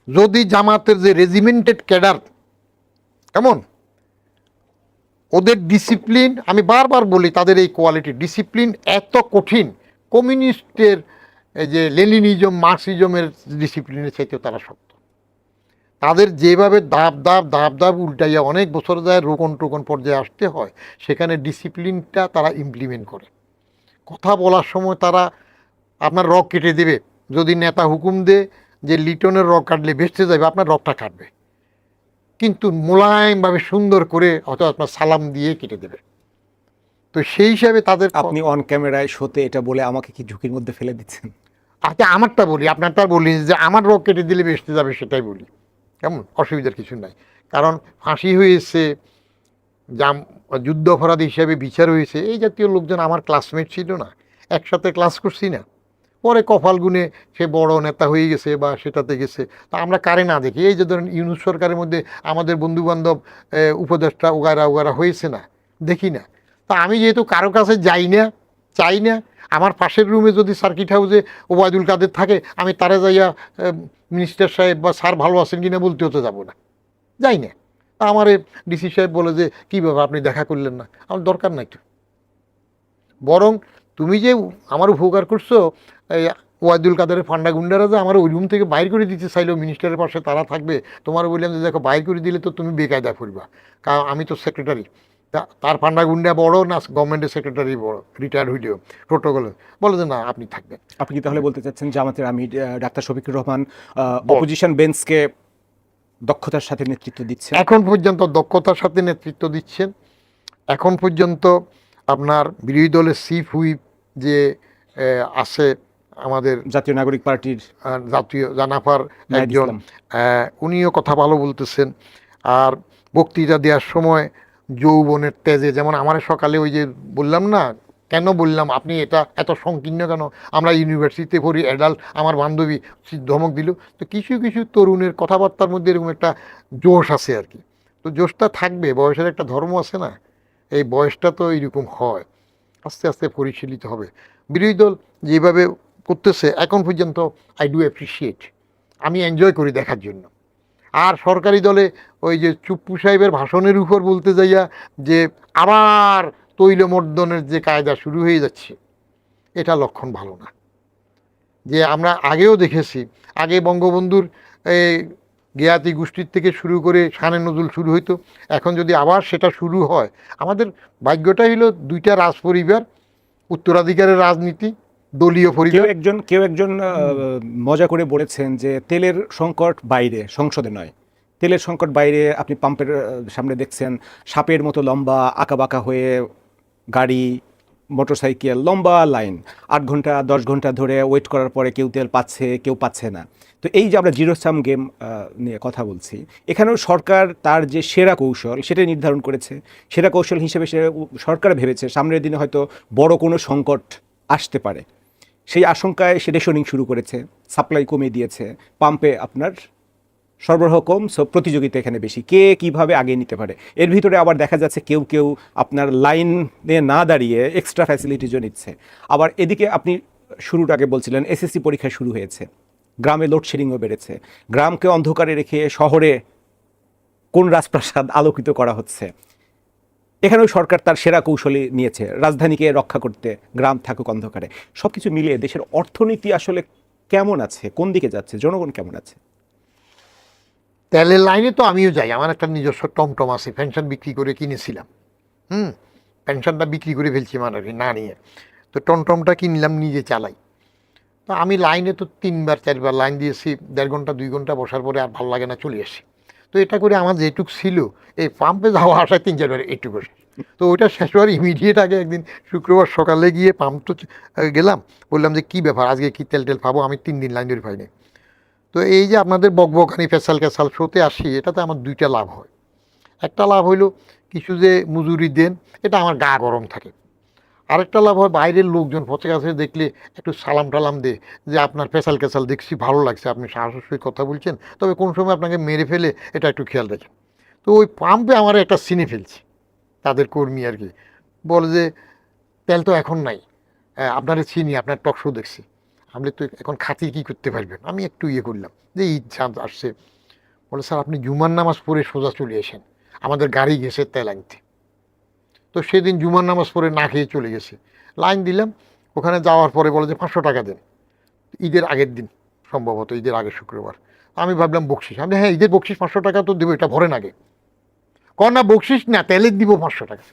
যদি জামাতের যে রেজিমেন্টেড ক্যাডার কেমন, ওদের ডিসিপ্লিন, আমি বারবার বলি তাদের এই কোয়ালিটি, ডিসিপ্লিন এত কঠিন, কমিউনিস্টের এই যে লেনিনিজম মার্কসিজমের ডিসিপ্লিনের চাইতেও তারা শক্ত। তাদের যেভাবে ধাপ উল্টাইয়া অনেক বছর যায় রোকন টোকন পর্যায়ে আসতে হয়, সেখানে ডিসিপ্লিনটা তারা ইমপ্লিমেন্ট করে। কথা বলার সময় তারা আপনার রগ কেটে দেবে। যদি নেতা হুকুম দেয় যে লিটনের রগ কাটলে বেঁচতে যাবে, আপনার রগটা কাটবে, কিন্তু মোলায়েমভাবে সুন্দর করে হয়তো আপনার সালাম দিয়ে কেটে দেবে। তো সেই হিসাবে তাদের, আপনি অন ক্যামেরায় শোতে এটা বলে আমাকে কি ঝুঁকির মধ্যে ফেলে দিচ্ছেন? আচ্ছা আমারটা বলি, আপনারটা বলি, যে আমার রগ কেটে দিলে বেঁচতে যাবে সেটাই বলি, কেমন? অসুবিধার কিছু নাই। কারণ ফাঁসি হয়েছে, যুদ্ধ অপরাধী হিসাবে বিচার হয়েছে, এই জাতীয় লোকজন আমার ক্লাসমেট ছিল না, একসাথে ক্লাস করছি না। পরে কপাল গুনে সে বড় নেতা হয়ে গেছে বা সেটাতে গেছে, তা আমরা কারে না দেখি। এই যে ধরেন ইউনুস সরকারের মধ্যে আমাদের বন্ধুবান্ধব উপদেষ্টা ওগারা হয়েছে না, দেখি না। তা আমি যেহেতু কারো কাছে যাই না, চাই না, আমার পাশের রুমে যদি সার্কিট হাউসে ওবায়দুল কাদের থাকে, আমি তারা যাইয়া মিনিস্টার সাহেব বা স্যার ভালো আছেন কিনা বলতে হতে যাবো না, যাই না। তা আমার ডিসি সাহেব বলে যে কী ব্যাপার আপনি দেখা করলেন না? আমার দরকার নাই তো। বরং তুমি যে আমার উপকার করছো, এই ওয়াদুল কাদেরের ফান্ডা গুন্ডারা যে আমার ওই রুম থেকে বাইর করে দিতে চাইলেও মিনিস্টারের পাশে তারা থাকবে, তোমার বললাম যে দেখো বাইর করে দিলে তো তুমি বেকায়দা ফুলবা, কারণ আমি তো সেক্রেটারি। তার ফান্ডা গুন্ডা বড় না গভর্নমেন্টের সেক্রেটারি বড়, রিটায়ার্ড হইলেও প্রোটোকলে বলে যে না আপনি থাকবেন। আপনি কি তাহলে বলতে চাচ্ছেন জামাতের আমি ডাক্তার শফিকুর রহমান অপোজিশন বেঞ্চকে দক্ষতার সাথে নেতৃত্ব দিচ্ছেন? এখন পর্যন্ত দক্ষতার সাথে নেতৃত্ব দিচ্ছেন। এখন পর্যন্ত আপনার বিরোধী দলের চিফ হুইপ যে আছে আমাদের জাতীয় নাগরিক পার্টির জাতীয় জানাফার একজন, উনিও কথা ভালো বলতেছেন। আর বক্তৃতা দেওয়ার সময় যৌবনের তেজে, যেমন আমার সকালে ওই যে বললাম না, কেন বললাম আপনি এটা এত সংকীর্ণ কেন, আমরা ইউনিভার্সিটিতে পড়ি, অ্যাডাল্ট, আমার বান্ধবী ধমক দিল। তো কিছু কিছু তরুণের কথাবার্তার মধ্যে এরকম একটা জোশ আছে আর কি। তো জোশটা থাকবে, বয়সের একটা ধর্ম আছে না, এই বয়সটা তো এইরকম হয়, আস্তে আস্তে পরিশীলিত হবে। বিরোধী দল যেভাবে করতেছে এখন পর্যন্ত আই ডু অ্যাপ্রিসিয়েট, আমি এনজয় করি দেখার জন্য। আর সরকারি দলে ওই যে চুপ্পু সাহেবের ভাষণের উপর বলতে যাইয়া যে আবার তৈলমর্দনের যে কায়দা শুরু হয়ে যাচ্ছে, এটা লক্ষণ ভালো না। যে আমরা আগেও দেখেছি, আগে বঙ্গবন্ধুর গেয়াতি গোষ্ঠীর থেকে শুরু করে শানে নজরুল শুরু হইতো, এখন যদি আবার সেটা শুরু হয়, আমাদের ভাগ্যটা হইল দুইটা রাজ পরিবার, উত্তরাধিকারের রাজনীতি, দলীয় কেউ পরিবার। একজন মজা করে বলেছেন যে তেলের সংকট বাইরে, সংসদে নয়। তেলের সংকট বাইরে, আপনি পাম্পের সামনে দেখছেন সাপের মতো লম্বা আঁকাবাঁকা হয়ে গাড়ি, মোটরসাইকেল, লম্বা লাইন, 8 ঘন্টা 10 ঘন্টা ধরে ওয়েট করার পরে কেউ তেল পাচ্ছে, কেউ পাচ্ছে না। তো এই যে আমরা জিরো সাম গেম নিয়ে কথা বলছি, এখানেও সরকার তার যে সেরা কৌশল সেটাই নির্ধারণ করেছে। সেরা কৌশল হিসেবে সরকার ভেবেছে সামনের দিনে হয়তো বড় কোনো সংকট আসতে পারে। সেই আশঙ্কায় সে রেশনিং শুরু করেছে, সাপ্লাই কমিয়ে দিয়েছে, পাম্পে আপনার সরবরাহ কম, সো প্রতিযোগিতা এখানে বেশি, কে কিভাবে আগে নিতে পারে। এর ভিতরে আবার দেখা যাচ্ছে কেউ কেউ আপনার লাইনে না দাঁড়িয়ে এক্সট্রা ফ্যাসিলিটিজও নিচ্ছে। আবার এদিকে আপনি শুরুর আগে বলছিলেন এসএসসি পরীক্ষা শুরু হয়েছে, গ্রামে লোডশেডিংও বেড়েছে, গ্রামকে অন্ধকারে রেখে শহরে কোন রাজপ্রাসাদ আলোকিত করা হচ্ছে। এখানেও সরকার তার সেরা কৌশলী নিয়েছে, রাজধানীকে রক্ষা করতে গ্রাম থাকুক অন্ধকারে। সব কিছু মিলিয়ে দেশের অর্থনীতি আসলে কেমন আছে, কোন দিকে যাচ্ছে, জনগণ কেমন আছে? তেলের লাইনে তো আমিও যাই, আমার একটা নিজস্ব টমটম আছে, পেনশন বিক্রি করে কিনেছিলাম। পেনশনটা বিক্রি করে ফেলছি মানে না নিয়ে, তো টমটমটা কিনলাম, নিজে চালাই। তো আমি লাইনে তো 3বার 4বার লাইন দিয়েছি, 1.5 ঘন্টা 2 ঘন্টা বসার পরে আর ভালো লাগে না, চলে আসি। তো এটা করে আমার যেটুক ছিল এই পাম্পে যাওয়া আসায় 3-4বার একটু করে, তো ওইটা শেষ হওয়ার ইমিডিয়েট আগে একদিন শুক্রবার সকালে গিয়ে পাম্প তো গেলাম, বললাম যে কী ব্যাপার আজকে কি তেল টেল পাবো, আমি 3 দিন লাইন ধরে পাইনি। তো এই যে আপনাদের বকবকানি ফেসাল ক্যাসাল শোতে আসি, এটাতে আমার 2টা লাভ হয়। একটা লাভ হইলো কিছু যে মজুরি দেন, এটা আমার গা গরম থাকে। আরেকটা লাভ হয় বাইরের লোকজন পথে কাছে দেখলে একটু সালাম টালাম দে, যে আপনার ফেসাল ক্যাসাল দেখছি ভালো লাগছে, আপনি সাহসের সহিত কথা বলছেন, তবে কোন সময় আপনাকে মেরে ফেলে এটা একটু খেয়াল রাখেন। তো ওই পাম্পে আমার একটা সিনে ফেলছি, তাদের কর্মী আর কি, বলে যে তেল তো এখন নাই, আপনারা চিনি, আপনার টক শো দেখছি, আপনি তো এখন খাতির কী করতে পারবেন। আমি একটু ইয়ে করলাম যে ঈদ চাঁদ আসছে, বলে স্যার আপনি জুমার নামাজ পড়ে সোজা চলে এসেন, আমাদের গাড়ি গেছে তেল আনতে। তো সেদিন জুমার নামাজ পড়ে না খেয়ে চলে গেছে, লাইন দিলাম, ওখানে যাওয়ার পরে বলে যে 500 টাকা দেন, ঈদের আগের দিন, সম্ভবত ঈদের আগের শুক্রবার। আমি ভাবলাম বকশিস, আমি হ্যাঁ ঈদের বকশিস 500 টাকা তো দেবো, এটা ভরেন আগে। না বকশিস না, তেলের দিব 500 টাকা।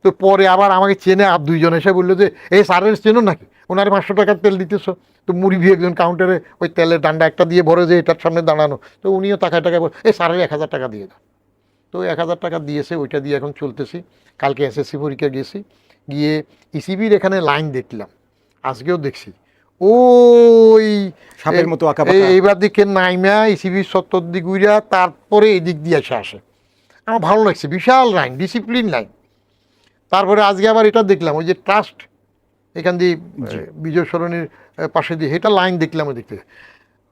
তো পরে আবার আমাকে চেনে আর 2জন এসে বললো যে এই স্যারের চেনো নাকি, ওনারে 500 টাকার তেল দিতেছো। তো মুরগি একজন কাউন্টারে ওই তেলের ডান্ডা একটা দিয়ে ভরে যে এটার সামনে দাঁড়ানো, তো উনিও টাকা এই স্যারের 1000 টাকা দিয়ে দাও। তো 1000 টাকা দিয়েছে, ওইটা দিয়ে এখন চলতেছি। কালকে এসএসসি পরীক্ষা গেছি, গিয়ে ইসিবির এখানে লাইন দেখলাম, আজকেও দেখছি ওই সাপের মতো এইবার দিকে নাইমা ইসিবির সত্তর দিক উইরা তারপরে এদিক দিয়ে আসে। আমার ভালো লাগছে, বিশাল লাইন, ডিসিপ্লিন লাইন। তারপরে আজকে আবার এটা দেখলাম, ওই যে ট্রাস্ট এখান দিয়ে বিজয় সরণির পাশে দিয়ে এটা লাইন দেখলাম, ওই দিকে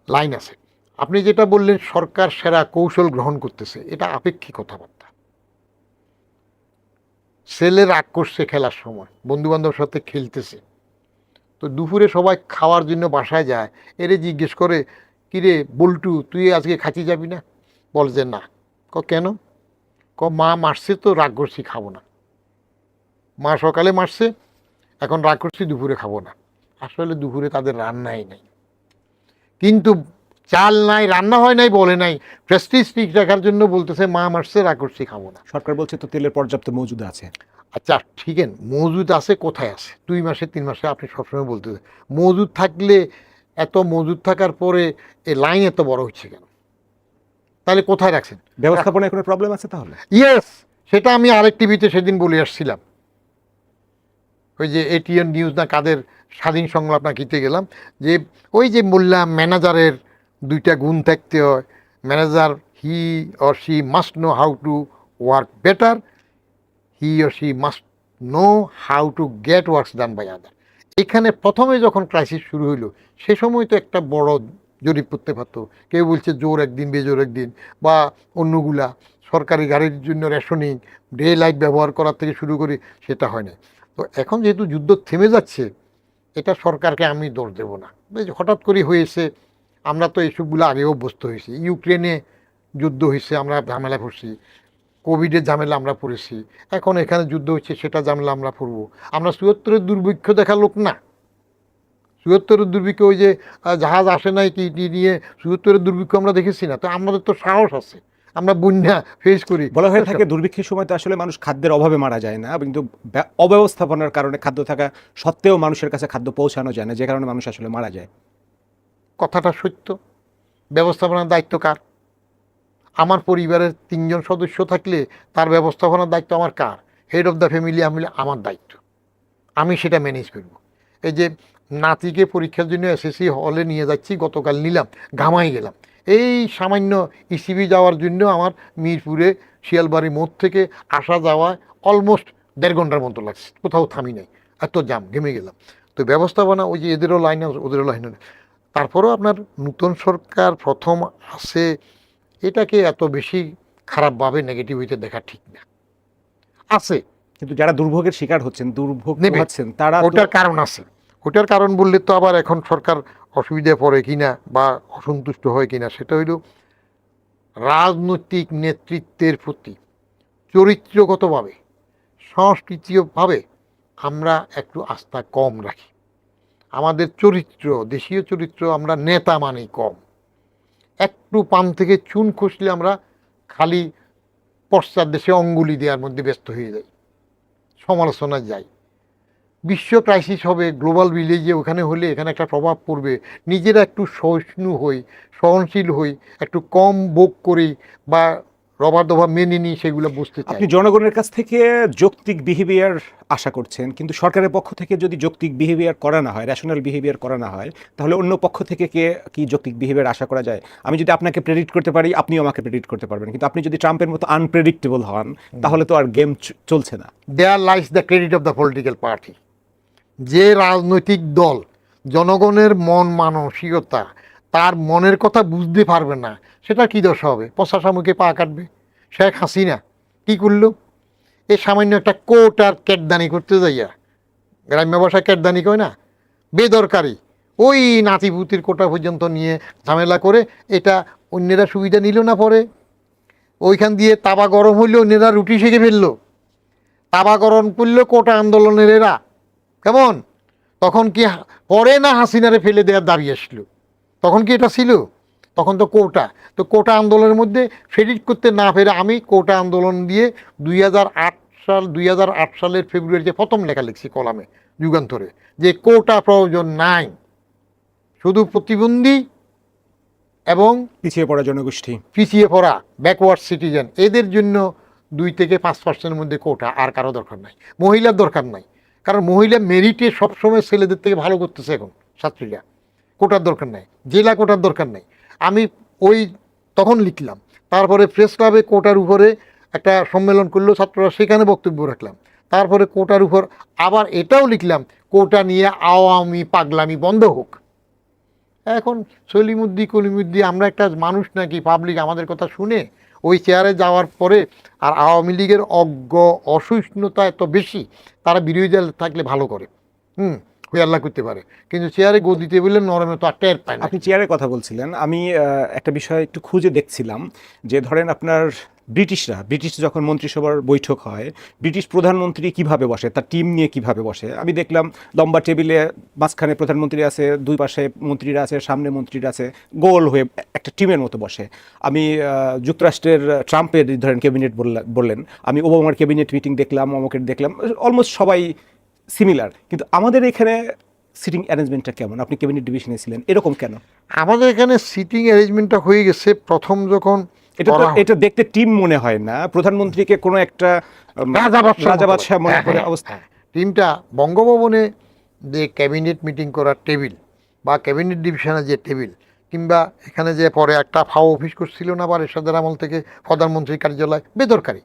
লাইন আছে। আপনি যেটা বললেন সরকার সেরা কৌশল গ্রহণ করতেছে, এটা আপেক্ষিক কথাবার্তা। ছেলে রাগ করছে খেলার সময়, বন্ধুবান্ধবের সাথে খেলতেছে, তো দুপুরে সবাই খাওয়ার জন্য বাসায় যায়, এরে জিজ্ঞেস করে কিরে বল্টু তুই আজকে খাঁচি যাবি না, বল যে না। কেন? মা মারছে তো রাগ করছি খাবো না, মা সকালে মারছে, এখন রাগ করছি দুপুরে খাবো না। আসলে দুপুরে তাদের রান্নাই নেই, কিন্তু চাল নাই, রান্না হয় নাই বলে নাই, প্রেস্টিজ ঠিক রাখার জন্য বলতেছে মা মারছে রাগ করছি খাবো না। সরকার বলছে তো তেলের পর্যাপ্ত মজুদ আছে। আচ্ছা ঠিক আছে, মজুদ আছে কোথায় আছে? 2 মাসে 3 মাসে আপনি সবসময় বলতেছে মজুদ থাকলে, এত মজুদ থাকার পরে এই লাইন এত বড় হচ্ছে কেন? তাহলে কোথায় রাখছেন? ব্যবস্থাপনায় কোনো প্রবলেম আছে তাহলে? ইয়েস, সেটা আমি আরেক টিভিতে সেদিন বলে আসছিলাম, ওই যে এটিএন নিউজ না কাদের স্বাধীন সংলাপ না কিনতে গেলাম, যে ওই যে বললাম ম্যানেজারের 2টা গুণ থাকতে হয়। Manager he or she must know how to work better, he or she must know how to get works done by other. এখানে প্রথমে যখন ক্রাইসিস শুরু হইলো সে সময় তো একটা বড় জরিপ করতে পারতো, কেউ বলছে জোর একদিন বেজোর একদিন, বা অন্যগুলা সরকারি গাড়ির জন্য রেশনিং, ডে লাইট ব্যবহার করার থেকে শুরু করে, সেটা হয় না। তো এখন যেহেতু যুদ্ধ থেমে যাচ্ছে, এটা সরকারকে আমি দোষ দেব না, হঠাৎ করে হয়েছে, আমরা তো এইসবগুলো আগেও অভ্যস্ত হয়েছি। ইউক্রেনে যুদ্ধ হয়েছে, আমরা ঝামেলা পড়ছি, কোভিডের ঝামেলা আমরা পড়েছি, এখন এখানে যুদ্ধ হচ্ছে সেটা ঝামেলা আমরা পড়ব। আমরা 74-এর দুর্ভিক্ষ দেখা লোক না, চুয়াত্তরের দুর্ভিক্ষ ওই যে জাহাজ আসে নাই কি নিয়ে, চুয়াত্তরের দুর্ভিক্ষ আমরা দেখেছি না? তো আমাদের তো সাহস আছে, আমরা বন্যা ফেস করি। বলা হয়ে থাকে দুর্ভিক্ষের সময় তো আসলে মানুষ খাদ্যের অভাবে মারা যায় না, কিন্তু অব্যবস্থাপনার কারণে খাদ্য থাকা সত্ত্বেও মানুষের কাছে খাদ্য পৌঁছানো যায় না, যে কারণে মানুষ আসলে মারা যায়। কথাটা সত্য। ব্যবস্থাপনার দায়িত্ব কার? আমার পরিবারের 3জন সদস্য থাকলে তার ব্যবস্থাপনার দায়িত্ব আমার কার? হেড অফ দ্য ফ্যামিলি আমি, আমার দায়িত্ব, আমি সেটা ম্যানেজ করব। এই যে নাতিকে পরীক্ষার জন্য এসএসসি হলে নিয়ে যাচ্ছি, গতকাল নিলাম, ঘামাই গেলাম। এই সামান্য ইসিবি যাওয়ার জন্য আমার মিরপুরে শিয়ালবাড়ি মোড় থেকে আসা যাওয়া অলমোস্ট 1.5 ঘন্টার মতো লাগছে, কোথাও থামি নাই, এত জাম, ঘেমে গেলাম। তো ব্যবস্থাপনা ওই যে এদেরও লাইন আছে ওদেরও লাইন আছে। তারপরেও আপনার নূতন সরকার প্রথম আসে, এটাকে এত বেশি খারাপভাবে নেগেটিভ হইতে দেখা ঠিক না। আছে, কিন্তু যারা দুর্ভোগের শিকার হচ্ছেন, দুর্ভোগ নেবে। হচ্ছেন, তারা ওটার কারণ আছে। ওটার কারণ বললে তো আবার এখন সরকার অসুবিধায় পড়ে কিনা বা অসন্তুষ্ট হয় কিনা, সেটা হইল রাজনৈতিক নেতৃত্বের প্রতি চরিত্রগতভাবে, সংস্কৃতিভাবে আমরা একটু আস্থা কম রাখি। আমাদের চরিত্র, দেশীয় চরিত্র, আমরা নেতা মানেই কম। একটু পান থেকে চুন খসলে আমরা খালি পশ্চাৎ দেশে অঙ্গুলি দেওয়ার মধ্যে ব্যস্ত হয়ে যাই, সমালোচনায় যাই। বিশ্ব ক্রাইসিস হবে, গ্লোবাল ভিলেজে, ওখানে হলে এখানে একটা প্রভাব পড়বে, নিজেরা একটু সহিষ্ণু হই, সহনশীল হই, একটু কম ভোগ করি বা রবার দফা মেনে নিই, সেগুলো বুঝতে চাই। আপনি জনগণের কাছ থেকে যৌক্তিক বিহেভিয়ার আশা করছেন, কিন্তু সরকারের পক্ষ থেকে যদি যৌক্তিক বিহেভিয়ার করা না হয়, রেশনাল বিহেভিয়ার করা না হয়, তাহলে অন্য পক্ষ থেকে কি যৌক্তিক বিহেভিয়ার আশা করা যায়? আমি যদি আপনাকে প্রেডিক্ট করতে পারি, আপনিও আমাকে প্রেডিক্ট করতে পারবেন, কিন্তু আপনি যদি ট্রাম্পের মতো আনপ্রেডিক্টেবল হন, তাহলে তো আর গেম চলছে না। There lies the credit of the political party. যে রাজনৈতিক দল জনগণের মন মানসিকতা, তার মনের কথা বুঝতে পারবে না, সেটা কি দশা হবে? পচা শামুকে পা কাটবে। শেখ হাসিনা কি করলো? এ সামান্য একটা কোট আর কেটদানি করতে যাইয়া, গ্রাম্য ভাষায় কেটদানি কয় না, বেদরকারি ওই নাতিপুতির কোটা পর্যন্ত নিয়ে ঝামেলা করে, এটা অন্যেরা সুবিধা নিল না, পরে ওইখান দিয়ে তাবা গরম হইলে অন্যেরা রুটি সেঁকে ফেললো, তাবা গরম করলো কোটা আন্দোলনের এরা। কেমন? তখন কি পরে না হাসিনারে ফেলে দেওয়ার দাবি আসলো? তখন কি এটা ছিল? তখন তো কোটা। তো কোটা আন্দোলনের মধ্যে ফেডিট করতে না পেরে আমি কোটা আন্দোলন দিয়ে 2008 সালের ফেব্রুয়ারিতে প্রথম লেখা লিখছি কলামে, যুগান্তরে, যে কোটা প্রয়োজন নাই, শুধু প্রতিবন্ধী এবং পিছিয়ে পড়া জনগোষ্ঠী, পিছিয়ে পড়া ব্যাকওয়ার্ড সিটিজেন, এদের জন্য 2-5% মধ্যে কোটা, আর কারো দরকার নাই, মহিলার দরকার নাই। কারণ মহিলা মেরিটে সবসময় ছেলেদের থেকে ভালো করতেছে এখন ছাত্রীরা, কোটার দরকার নাই, জেলা কোটার দরকার নাই। আমি ওই তখন লিখলাম, তারপরে প্রেস ক্লাবে কোটার উপরে একটা সম্মেলন করলো ছাত্ররা, সেখানে বক্তব্য রাখলাম, তারপরে কোটার উপর আবার এটাও লিখলাম, কোটা নিয়ে আওয়ামী পাগলামি বন্ধ হোক। এখন কলিমুদ্দি আমরা একটা মানুষ নাকি পাবলিক আমাদের কথা শুনে ওই চেয়ারে যাওয়ার পরে? আর আওয়ামী লীগের অসহিষ্ণুতা এত বেশি, তারা বিরোধী দল থাকলে ভালো করে, ওই আল্লাহ করতে পারে, কিন্তু চেয়ারে গদিতে বললে নরমে তো আর টের পায় না। আপনি চেয়ারের কথা বলছিলেন, আমি একটা বিষয় একটু খুঁজে দেখছিলাম, যে ধরেন আপনার ব্রিটিশ যখন মন্ত্রিসভার বৈঠক হয়, ব্রিটিশ প্রধানমন্ত্রী কিভাবে বসে, তার টিম নিয়ে কিভাবে বসে, আমি দেখলাম লম্বা টেবিলে মাঝখানে প্রধানমন্ত্রী আছে, দুই পাশে মন্ত্রীরা আছে, সামনে মন্ত্রীরা আছে, গোল হয়ে একটা টিমের মতো বসে। আমি যুক্তরাষ্ট্রের ট্রাম্পের ধরেন ক্যাবিনেট বললেন, আমি ওবামার ক্যাবিনেট মিটিং দেখলাম, অমুকের দেখলাম, অলমোস্ট সবাই সিমিলার। কিন্তু আমাদের এখানে সিটিং অ্যারেঞ্জমেন্টটা কেমন? আপনি ক্যাবিনেট ডিভিশনে ছিলেন, এরকম কেন? আমাদের এখানে সিটিং অ্যারেঞ্জমেন্টটা হয়ে গেছে প্রথম যখন এটা দেখতে টিম মনে হয় না, প্রধানমন্ত্রীকে কোনো একটা রাজাবাদশাহ মনে করে অবস্থা। টিমটা বঙ্গভবনে যে ক্যাবিনেট মিটিং করার টেবিল বা ক্যাবিনেট ডিভিশনের যে টেবিল, কিংবা এখানে যে পরে একটা ফাও অফিস করছিল না বা এরশাদের আমল থেকে প্রধানমন্ত্রীর কার্যালয়, বেদরকারি,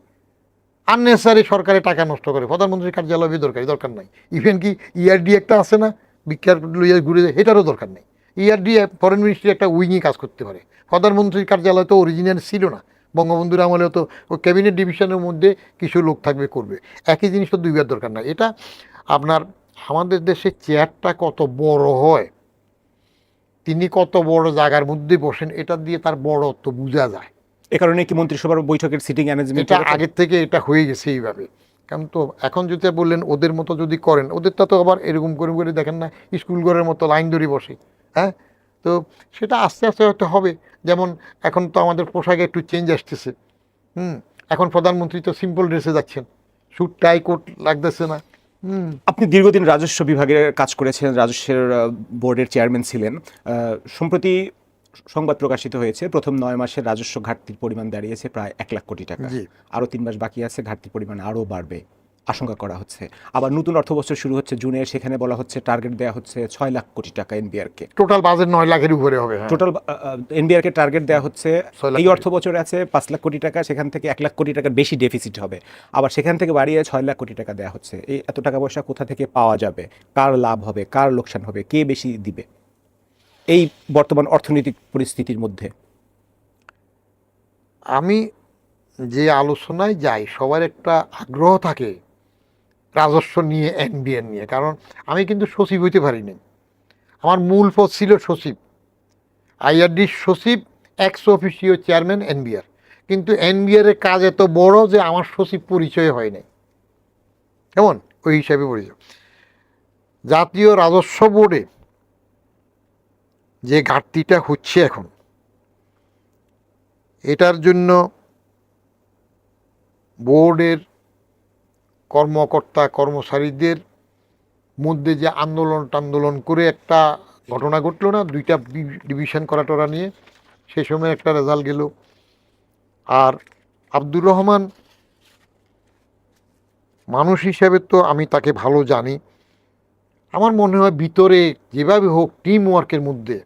আননেসারি, সরকারি টাকা নষ্ট করে প্রধানমন্ত্রীর কার্যালয়, বেদরকারি, দরকার নাই। ইভেন কি ইআরডি একটা আছে না, বিখ্যাত লইয়া ঘুরে যায়, এটারও দরকার নেই। ইআরডি ফরেন মিনিস্ট্রি একটা উইংয়ে কাজ করতে পারে, প্রধানমন্ত্রীর কার্যালয় তো অরিজিনাল ছিল না, বঙ্গবন্ধুর আমলেও তো ওই ক্যাবিনেট ডিভিশনের মধ্যে কিছু লোক থাকবে, করবে, একই জিনিস তো দুইবার দরকার নাই। এটা আপনার আমাদের দেশে চেয়ারটা কত বড় হয়, তিনি কত বড় জায়গার মধ্যে বসেন, এটা দিয়ে তার বড়ত্ব বোঝা যায়। এ কারণে কি মন্ত্রিসভার বৈঠকের সিটিং অ্যারেঞ্জমেন্ট এটা আগের থেকে এটা হয়ে গেছে এইভাবে, কারণ তো এখন যেটা বললেন ওদের মতো যদি করেন, ওদেরটা তো আবার এরকম করে করে দেখেন না স্কুল ঘরের মতো লাইন ধরে বসে, হ্যাঁ। তো সেটা আস্তে আস্তে হয়তো হবে। যেমন এখন তো আমাদের পোশাকে একটু চেঞ্জ আসতেছে। এখন প্রধানমন্ত্রী তো সিম্পল ড্রেসে যাচ্ছেন, স্যুট টাই কোট লাগতেছে না। আপনি দীর্ঘদিন রাজস্ব বিভাগের কাজ করেছেন, রাজস্বের বোর্ডের চেয়ারম্যান ছিলেন। সম্প্রতি সংবাদ প্রকাশিত হয়েছে প্রথম 9 মাসের রাজস্ব ঘাটতির পরিমাণ দাঁড়িয়েছে প্রায় 1 লাখ কোটি টাকা। জি। আরও 3 মাস বাকি আছে, ঘাটতির পরিমাণ আরও বাড়বে আশঙ্কা করা হচ্ছে। আবার নতুন অর্থবছর শুরু হচ্ছে জুনে, সেখানে বলা হচ্ছে টার্গেট দেওয়া হচ্ছে 6 লাখ কোটি টাকা এনবিআরকে। টোটাল বাজেট 9 লাখের উপরে হবে। হ্যাঁ, টোটাল এনবিআরকে টার্গেট দেওয়া হচ্ছে 6 লাখ এই কোটি। অর্থ বছরে আছে 5 লাখ কোটি টাকা, সেখান থেকে 1 লাখ কোটি টাকার বেশি ডেফিসিট হবে। আবার সেখান থেকে বাড়িয়ে 6 লাখ কোটি টাকা দেওয়া হচ্ছে। এই এত টাকা পয়সা কোথা থেকে পাওয়া যাবে? কার লাভ হবে, কার লোকসান হবে, কে বেশি দিবে এই বর্তমান অর্থনৈতিক পরিস্থিতির মধ্যে? আমি যে আলোচনায় যাই সবার একটা আগ্রহ থাকে রাজস্ব নিয়ে, এনবিআর নিয়ে। কারণ আমি কিন্তু সচিব হইতে পারিনি, আমার মূল পদ ছিল সচিব, আইআরডির সচিব, এক্স অফিসিও চেয়ারম্যান এনবিআর। কিন্তু এনবিআরের কাজ এত বড় যে আমার সচিব পরিচয় হয় নাই। কেমন ওই হিসাবে পরিচয়। জাতীয় রাজস্ব বোর্ডে যে ঘাটতিটা হচ্ছে এখন, এটার জন্য বোর্ডের কর্মকর্তা কর্মচারীদের মধ্যে যে আন্দোলন করে একটা ঘটনা ঘটলো না, 2টা ডিভিশন করা টরা নিয়ে, সে সময় একটা রেজাল্ট গেল। আর আব্দুর রহমান মানুষ হিসাবে তো আমি তাকে ভালো জানি, আমার মনে হয় ভিতরে যেভাবে হোক টিম ওয়ার্কের মধ্যে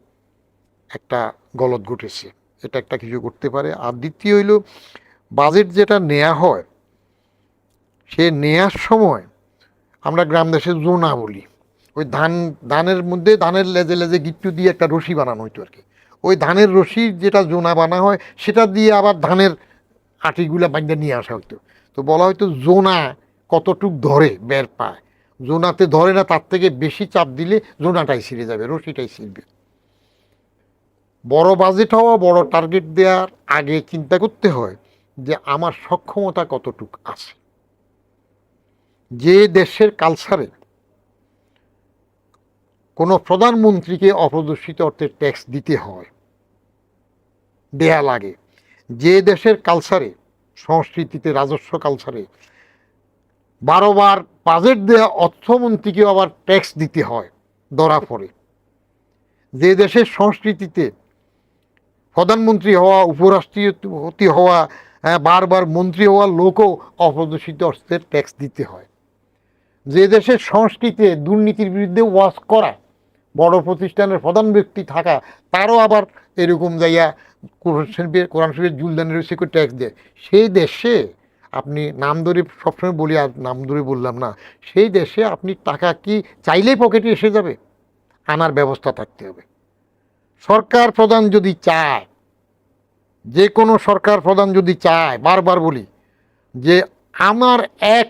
একটা গলদ ঘটেছে, এটা একটা কিছু করতে পারে। আর দ্বিতীয় হইল বাজেট যেটা নেওয়া হয়, সে নেয়ার সময় আমরা গ্রাম দেশে জোনা বলি, ওই ধানের মধ্যে ধানের লেজে লেজে গিট্টু দিয়ে একটা রশি বানানো হইতো আর কি। ওই ধানের রশি যেটা জোনা বানা হয় সেটা দিয়ে আবার ধানের আটিগুলা বাইন্দা নিয়ে আসা হইতো। তো বলা হয়তো জোনা কতটুক ধরে বের পায়, জোনাতে ধরে না, তার থেকে বেশি চাপ দিলে জোনাটাই ছিঁড়ে যাবে, রশিটাই ছিঁড়বে। বড় বাজেট হওয়া, বড় টার্গেট দেওয়ার আগে চিন্তা করতে হয় যে আমার সক্ষমতা কতটুক আছে। যে দেশের কালচারে কোনো প্রধানমন্ত্রীকে অপ্রদর্শিত অর্থে ট্যাক্স দিতে হয়, দেয়া লাগে, যে দেশের কালচারে, সংস্কৃতিতে, রাজস্ব কালচারে 12 বার বাজেট দেয়া অর্থমন্ত্রীকে আবার ট্যাক্স দিতে হয়, ধরা পড়ে, যে দেশের সংস্কৃতিতে প্রধানমন্ত্রী হওয়া, উপরাষ্ট্রপতি হওয়া, বারবার মন্ত্রী হওয়া লোকও অপ্রদর্শিত অর্থে ট্যাক্স দিতে হয়, যে দেশের সংস্কৃতিতে দুর্নীতির বিরুদ্ধে ওয়াজ করা, বড় প্রতিষ্ঠানের প্রধান ব্যক্তি থাকা, তারও আবার এরকম জায়গা কোরআন শরীফের জুলদানের রয়েছে করে ট্যাক্স দেয়, সেই দেশে আপনি নাম ধরে সবসময় বলি, আর নাম ধরে বললাম না, সেই দেশে আপনি টাকা কি চাইলেই পকেটে এসে যাবে? আনার ব্যবস্থা থাকতে হবে। সরকার প্রধান যদি চায়, যে কোনো সরকার প্রধান যদি চায়, বারবার বলি যে আমার 1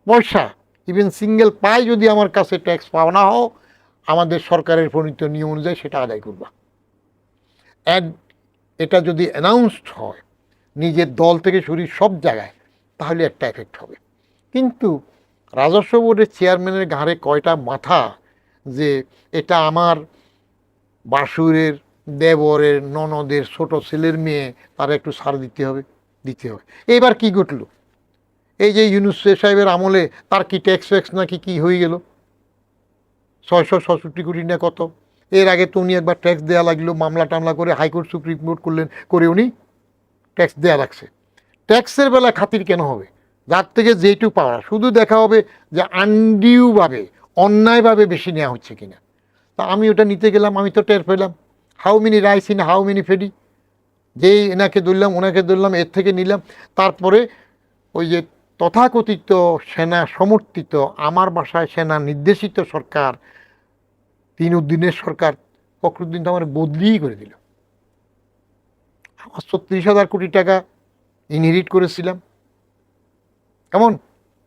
পয়সা, ইভেন সিঙ্গেল পাই যদি আমার কাছে ট্যাক্স পাওয়া না হোক, আমাদের সরকারের প্রণীত নিয়ম অনুযায়ী সেটা আদায় করবা। এটা যদি অ্যানাউন্সড হয় নিজের দল থেকে শরীর সব জায়গায়, তাহলে একটা এফেক্ট হবে। কিন্তু রাজস্ব বোর্ডের চেয়ারম্যানের ঘাড়ে কয়টা মাথা যে এটা আমার বাসুরের, দেবরের, ননদের, ছোট ছেলের মেয়ে, তারা একটু ছাড় দিতে হবে। এইবার কি ঘটল? এই যে ইউনূস সাহেবের আমলে তার কি ট্যাক্স ফ্যাক্স নাকি কি হয়ে গেল 666 কোটি না কত। এর আগে তো উনি একবার ট্যাক্স দেওয়া লাগলো, মামলা টামলা করে হাইকোর্ট সুপ্রিম কোর্ট করলেন, করে উনি ট্যাক্স দেওয়া লাগছে। ট্যাক্সের বেলা খাতির কেন হবে? যার থেকে যেটুকু পাওয়া, শুধু দেখা হবে যে আনডিউভাবে, অন্যায়ভাবে বেশি নেওয়া হচ্ছে কিনা। তা আমি ওটা নিতে গেলাম, আমি তো টের পেলাম how many rice in how many paddy, যেই এনাকে ধরলাম ওনাকে ধরলাম, এর থেকে নিলাম। তারপরে ওই যে তথাকথিত সেনা সমর্থিত, আমার বাসায় সেনা নির্দেশিত সরকার, 3 উদ্দিনের সরকার, ফখরুদ্দিন তো আমার বদলিই করে দিল। আমার 36,000 কোটি টাকা ইনহেরিট করেছিলাম, কেমন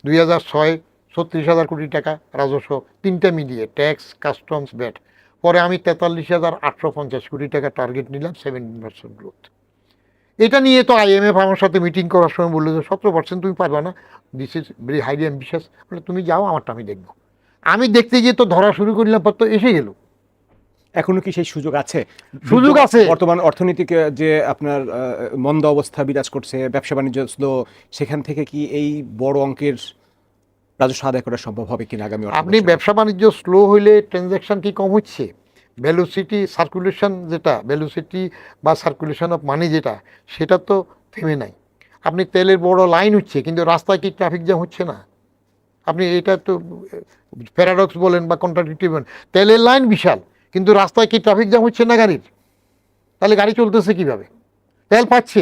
2006 36,000 কোটি টাকা রাজস্ব, 3টা মিলিয়ে ট্যাক্স, কাস্টমস, ভ্যাট। পরে আমি 43,850 কোটি টাকা টার্গেট নিলাম, 17% গ্রোথ। এটা নিয়ে তো IMF আমার সাথে মিটিং করার সময় বললো যে 17% তুমি পারবে না, this is very highly ambitious. বলে তুমি যাও, আমারটা আমি দেখবো। আমি দেখতে গিয়ে তো ধরা শুরু করলাম, পর তো এসে গেল। এখনো কি সেই সুযোগ আছে? সুযোগ আছে। বর্তমান অর্থনীতিকে যে আপনার মন্দ অবস্থা বিরাজ করছে, ব্যবসা বাণিজ্য স্লো, সেখান থেকে কি এই বড় অঙ্কের রাজস্ব আদায় করা সম্ভব হবে কিনা আগামী আপনি ব্যবসা বাণিজ্য স্লো হইলে ট্রানজ্যাকশন কি কম হচ্ছে? ভ্যালুসিটি সার্কুলেশন, যেটা ভ্যালুসিটি বা সার্কুলেশন অফ মানি যেটা, সেটা তো থেমে নাই। আপনি তেলের বড় লাইন হচ্ছে, কিন্তু রাস্তায় কি ট্রাফিক জ্যাম হচ্ছে না? আপনি এটা তো প্যারাডক্স বলেন বা কন্ট্রাডিক্টিভ বলেন, তেলের লাইন বিশাল, কিন্তু রাস্তায় কি ট্রাফিক জ্যাম হচ্ছে না গাড়ির? তাহলে গাড়ি চলতেছে কিভাবে? তেল পাচ্ছে,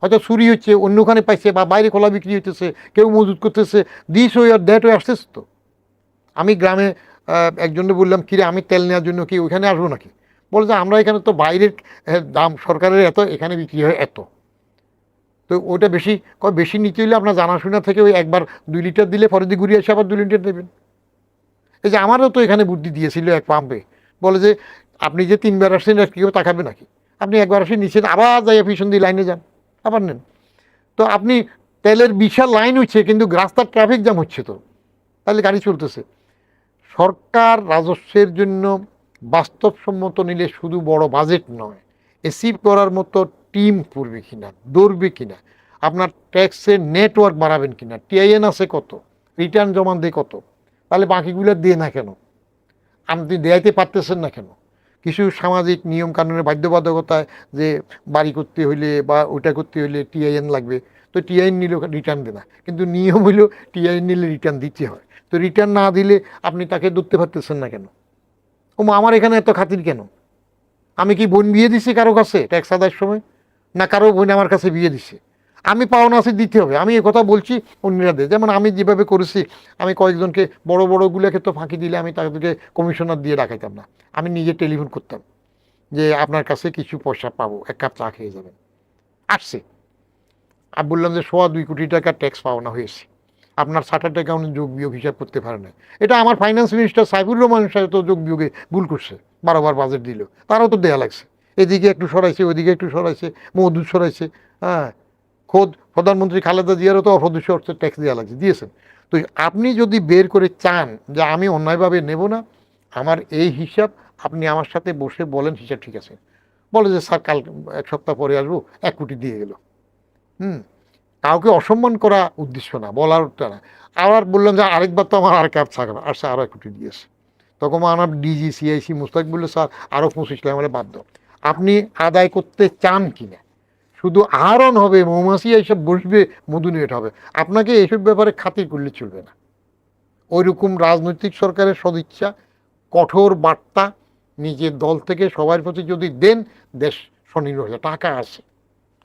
হয়তো চুরি হচ্ছে, অন্যখানে পাইছে, বা বাইরে খোলা বিক্রি হইতেছে, কেউ মজুত করতেছে, দিস ওয়ে আর দ্যাট ওয়ে আসতেছে তো। আমি গ্রামে একজনকে বললাম, কিরে আমি তেল নেওয়ার জন্য কি ওইখানে আসবো নাকি? বলে যে আমরা এখানে তো বাইরের দাম সরকারের এত, এখানে বিক্রি হয় এত, তো ওইটা বেশি বেশি নিতে হইলে আপনার জানাশোনা থেকে ওই একবার 2 লিটার দিলে পরে দিয়ে ঘুরিয়ে এসে আবার 2 লিটার দেবেন। এই যে আমারও তো এখানে বুদ্ধি দিয়েছিল এক পাম্পে, বলে যে আপনি যে 3বার আসছেন আর কেউ তাকাবে নাকি? আপনি একবার আসে নিচ্ছেন, আবার যাই পিছন দিয়ে লাইনে যান, আবার নেন। তো আপনি তেলের বিশাল লাইন হচ্ছে, কিন্তু রাস্তার ট্রাফিক জ্যাম হচ্ছে, তো তাহলে গাড়ি চলতেছে। সরকার রাজস্বের জন্য বাস্তবসম্মত নিলে শুধু বড় বাজেট নয়, অ্যাচিভ করার মতো টিম করবে কিনা, দৌড়বে কিনা, আপনার ট্যাক্সের নেটওয়ার্ক বাড়াবেন কিনা, TIN আছে কত, রিটার্ন জমা দিয়ে কত, তাহলে বাকিগুলো দিয়ে না কেন? আপনি দেয়াইতে পারতেছেন না কেন? কিছু সামাজিক নিয়ম কানুনের বাধ্যবাধকতায়, যে বাড়ি করতে হইলে বা ওইটা করতে হইলে TIN লাগবে, তো TIN নিলেও রিটার্ন দেয় না, কিন্তু নিয়ম হইলেও TIN নিলে রিটার্ন দিতে হয়। তো রিটার্ন না দিলে আপনি তাকে ধরতে পারতেছেন না কেন? ও আমার এখানে এত খাতির কেন? আমি কি বোন বিয়ে দিছি কারো কাছে ট্যাক্স আদায়ের সময়? না কারো বোন আমার কাছে বিয়ে দিছে? আমি পাওনা আছে দিতে হবে, আমি এ কথা বলছি, অন্যরা দেয়। যেমন আমি যেভাবে করেছি, আমি কয়েকজনকে বড় বড়গুলোকে তো ফাঁকি দিলে আমি তাদেরকে কমিশনার দিয়ে ডাকাইতাম না, আমি নিজে টেলিফোন করতাম যে আপনার কাছে কিছু পয়সা পাবো, 1 কাপ চা খেয়ে যাবেন। আসছে, আমি বললাম যে 2.25 কোটি টাকা ট্যাক্স পাওনা হয়েছে, আপনার চার্টার্ড অ্যাকাউন্টে যোগ বিয়োগ হিসাব করতে পারে না। এটা আমার ফাইন্যান্স মিনিস্টার সাইফুর রহমানের সাথে তো যোগ বিয়োগে ভুল করছে, বারবার বাজেট দিল, তারাও তো দেয়া লাগছে, এদিকে একটু সরাইছে, ওইদিকে একটু সরাইছে, মজদুর সরাইছে। হ্যাঁ, খোদ প্রধানমন্ত্রী খালেদা জিয়ারও তো অসদস্য অর্থে ট্যাক্স দেওয়া লাগছে, দিয়েছেন। তো আপনি যদি বের করে চান যে আমি অন্যায়ভাবে নেব না, আমার এই হিসাব, আপনি আমার সাথে বসে বলেন হিসাব ঠিক আছে। বলে যে স্যার কাল 1 সপ্তাহ পরে আসবো, 1 কোটি দিয়ে গেল। কাউকে অসম্মান করা উদ্দেশ্য না, বলারটা না। আবার বললাম যে আরেকবার তো আমার আর কাপ থাকবে না, আর স্যার আরও 1 কোটি দিয়েছে। তখন আমার DG CIC মুস্তাক বললো স্যার আরও 25 লাখ, মানে বাধ্য। আপনি আদায় করতে চান কিনা? শুধু আহরণ হবে, মৌমাছি এইসব বসবে, মধু নিয়ে হবে, আপনাকে এইসব ব্যাপারে খাতির করলে চলবে না। ওইরকম রাজনৈতিক সরকারের সদিচ্ছা, কঠোর বার্তা নিজের দল থেকে সবার প্রতি যদি দেন, দেশ স্বনির্ভর হয়ে, টাকা আছে,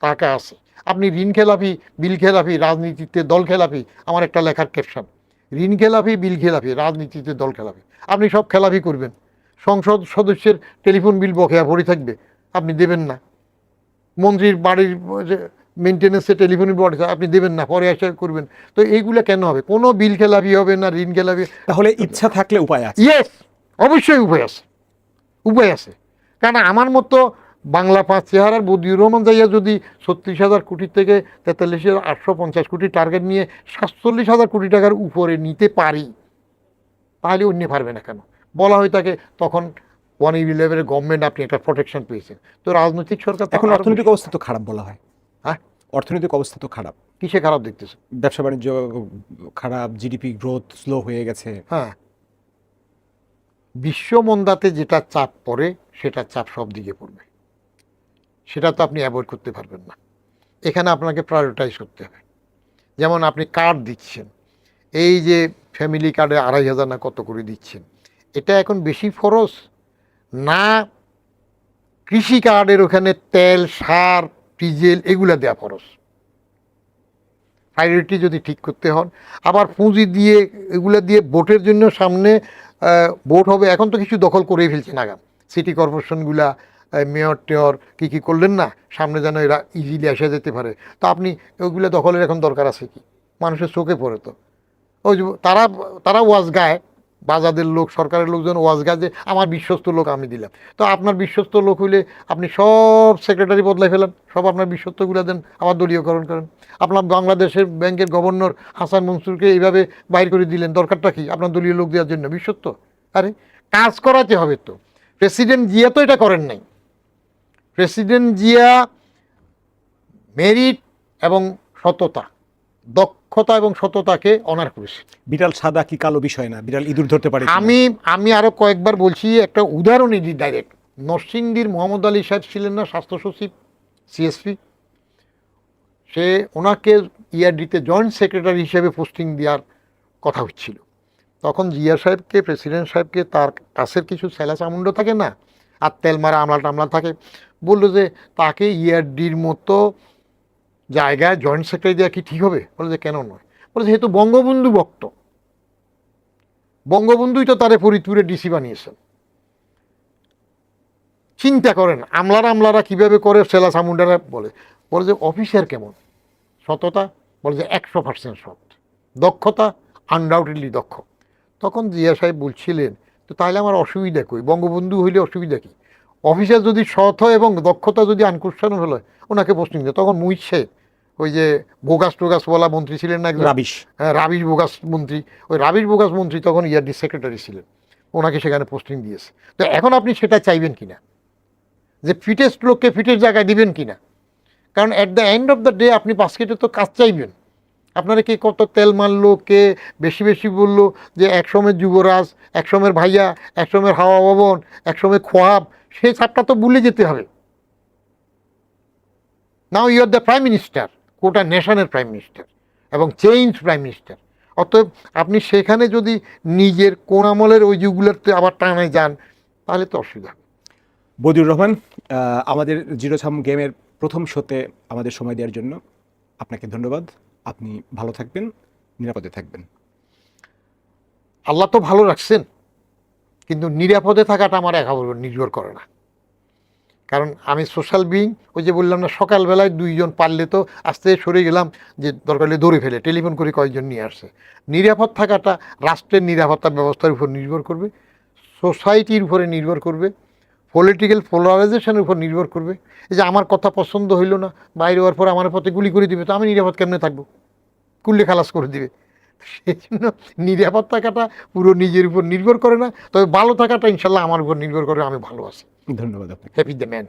টাকা আছে। আপনি ঋণ খেলাপি, বিল খেলাপি, রাজনীতিতে দল খেলাপি, আমার একটা লেখার ক্যাপশন, ঋণ খেলাপি, বিল খেলাপি, রাজনীতিতে দল খেলাপি। আপনি সব খেলাপি করবেন, সংসদ সদস্যের টেলিফোন বিল বকেয়া পড়ে থাকবে, আপনি দেবেন না। মন্ত্রীর বাড়ির মেনটেন্যান্সে টেলিফোন বিল বকেয়া, আপনি দেবেন না, পরে এসে করবেন। তো এইগুলো কেন হবে? কোনো বিল খেলাপি হবে না, ঋণ খেলাপি। তাহলে ইচ্ছা থাকলে উপায় আছে। ইয়েস, অবশ্যই উপায় আছে, উপায় আছে। কারণ আমার মতো বাংলা 5 চেহারার বদিউর রহমান যাইয়া যদি 36,000 কোটি থেকে 43,850 কোটি টার্গেট নিয়ে 47,000 কোটি টাকার উপরে নিতে পারি, তাহলে অন্য পারবে না কেন? বলা হয় তাকে তখন 111 গভর্নমেন্ট, আপনি একটা প্রোটেকশন পেয়েছেন। তো রাজনৈতিক সরকার এখন অর্থনৈতিক অবস্থা তো খারাপ বলা হয়। হ্যাঁ, অর্থনৈতিক অবস্থা তো খারাপ। কিসে খারাপ দেখতেছে? ব্যবসা বাণিজ্য খারাপ, জিডিপি গ্রোথ স্লো হয়ে গেছে। হ্যাঁ, বিশ্ব মন্দাতে যেটা চাপ পড়ে, সেটা চাপ সব দিকে পড়বে, সেটা তো আপনি অ্যাভয়েড করতে পারবেন না। এখানে আপনাকে প্রায়োরিটাইজ করতে হবে। যেমন আপনি কার্ড দিচ্ছেন, এই যে ফ্যামিলি কার্ডে 2,500 না কত করে দিচ্ছেন, এটা এখন বেশি খরচ না কৃষি কার্ডের ওখানে তেল, সার, ডিজেল এগুলা দেওয়া খরচ? প্রায়োরিটি যদি ঠিক করতে হন, আবার পুঁজি দিয়ে এগুলা দিয়ে ভোটের জন্য সামনে ভোট হবে, এখন তো কিছু দখল করেই ফেলছেন আগাম সিটি কর্পোরেশনগুলা, মেয়র টেয়র কী করলেন না, সামনে যেন এরা ইজিলি এসে যেতে পারে। তো আপনি ওইগুলো দখলের এখন দরকার আছে কি? মানুষের চোখে পড়ে তো। ওই যে তারা ওয়াজ গায় বাজাদের লোক, সরকারের লোকজন ওয়াজ গাজে, আমার বিশ্বস্ত লোক আমি দিলাম। তো আপনার বিশ্বস্ত লোক হইলে আপনি সব সেক্রেটারি বদলাই ফেলেন, সব আপনার বিশ্বস্তগুলো দেন, আবার দলীয়করণ করেন। আপনার বাংলাদেশের ব্যাংকের গভর্নর হাসান মনসুরকে এইভাবে বাইর করে দিলেন, দরকারটা কি আপনার দলীয় লোক দেওয়ার জন্য? বিশ্বস্ত? আরে কাজ করাতে হবে তো। প্রেসিডেন্ট জিয়া তো এটা করেন নাই। প্রেসিডেন্ট জিয়া মেরিট এবং সততা, দক্ষতা এবং সততাকে অনার করেছে। বিড়াল সাদা কি কালো বিষয় না, বিড়াল ইঁদুর ধরতে পারে কিনা। আমি আরো কয়েকবার বলছি, একটা উদাহরণই দিই ডাইরেক্ট। নরসিংদীর মোহাম্মদ আলী সাহেব ছিলেন না স্বাস্থ্য সচিব, সিএসপি, সে ওনাকে ইয়ারডিতে জয়েন্ট সেক্রেটারি হিসেবে পোস্টিং দেওয়ার কথা হচ্ছিল। তখন জিয়া সাহেবকে, প্রেসিডেন্ট সাহেবকে তার কাছের কিছু স্যালা চামুন্ড থাকে না, আর তেল মারা আমলা টামলা থাকে, বললো যে তাকে ইয়ারডির মতো জায়গায় জয়েন্ট সেক্রেটারি দেওয়া কি ঠিক হবে? বলে যে কেন নয়? বলে যেহেতু বঙ্গবন্ধু ভক্ত, বঙ্গবন্ধুই তো তারে ফরিদপুরে ডিসি বানিয়েছেন। চিন্তা করেন আমলারা কিভাবে করে, সেলা সামুন্ডারা বলে যে অফিসার কেমন, সততা, বলে যে 100% সৎ, দক্ষতা আনডাউটেডলি দক্ষ। তখন জিয়া সাহেব বলছিলেন, তো তাহলে আমার অসুবিধা কই? বঙ্গবন্ধু হইলে অসুবিধা কি? অফিসার যদি সৎ হয় এবং দক্ষতা যদি আনকুশানো হলো, ওনাকে পোস্টিং দেয়। তখন মুহিত সাহেব, ওই যে বোগাস টোগাস বলা মন্ত্রী ছিলেন না একজন, রাবিশ, হ্যাঁ রাবিশ বোগাস মন্ত্রী, ওই রাবিশ বোগাস মন্ত্রী তখন ইয়ারডি সেক্রেটারি ছিলেন, ওনাকে সেখানে পোস্টিং দিয়েছে। তো এখন আপনি সেটা চাইবেন কিনা, যে ফিটেস্ট লোককে ফিটেস্ট জায়গায় দিবেন কিনা? কারণ at the end of the day আপনি বাস্কেটে তো কাজ চাইবেন। আপনারা কে কত তেল মারলো, কে বেশি বেশি বললো, যে একসময়ের যুবরাজ, একসময়ের ভাইয়া, একসময়ের হাওয়া ভবন, একসময় খোয়াব, সেই চাপটা তো ভুলে যেতে হবে। Now you are the prime minister, গোটা নেশনের প্রাইম মিনিস্টার এবং চেঞ্জ প্রাইম মিনিস্টার। অতএব আপনি সেখানে যদি নিজের কোন আমলের ওই যুগগুলোতে আবার টানায় যান, তাহলে তো অসুবিধা। বদিউর রহমান, আমাদের জিরো সাম গেমের প্রথম শোতে আমাদের সময় দেওয়ার জন্য আপনাকে ধন্যবাদ। আপনি ভালো থাকবেন, নিরাপদে থাকবেন। আল্লাহ তো ভালো রাখছেন, কিন্তু নিরাপদে থাকাটা আমার একা নির্ভর করে না। কারণ আমি সোশ্যাল বিইং, ওই যে বললাম না সকালবেলায় 2 জন পারলে তো আস্তে সরে গেলাম, যে দরকার হলে ধরে ফেলে টেলিফোন করে কয়েকজন নিয়ে আসছে। নিরাপদ থাকাটা রাষ্ট্রের নিরাপত্তা ব্যবস্থার উপর নির্ভর করবে, সোসাইটির উপরে নির্ভর করবে, পলিটিক্যাল পোলারাইজেশনের উপর নির্ভর করবে। এই যে আমার কথা পছন্দ হইল না, বাইরে হওয়ার পর আমার পথে গুলি করে দিবে, তো আমি নিরাপদ কেমনে থাকবো? কুল্লে খালাস করে দিবে। সেই জন্য নিরাপদ থাকাটা পুরো নিজের উপর নির্ভর করে না, তবে ভালো থাকাটা ইনশাল্লাহ আমার উপর নির্ভর করে, আমি ভালো আছি। ধন্যবাদ আপনাকে। Happy the man.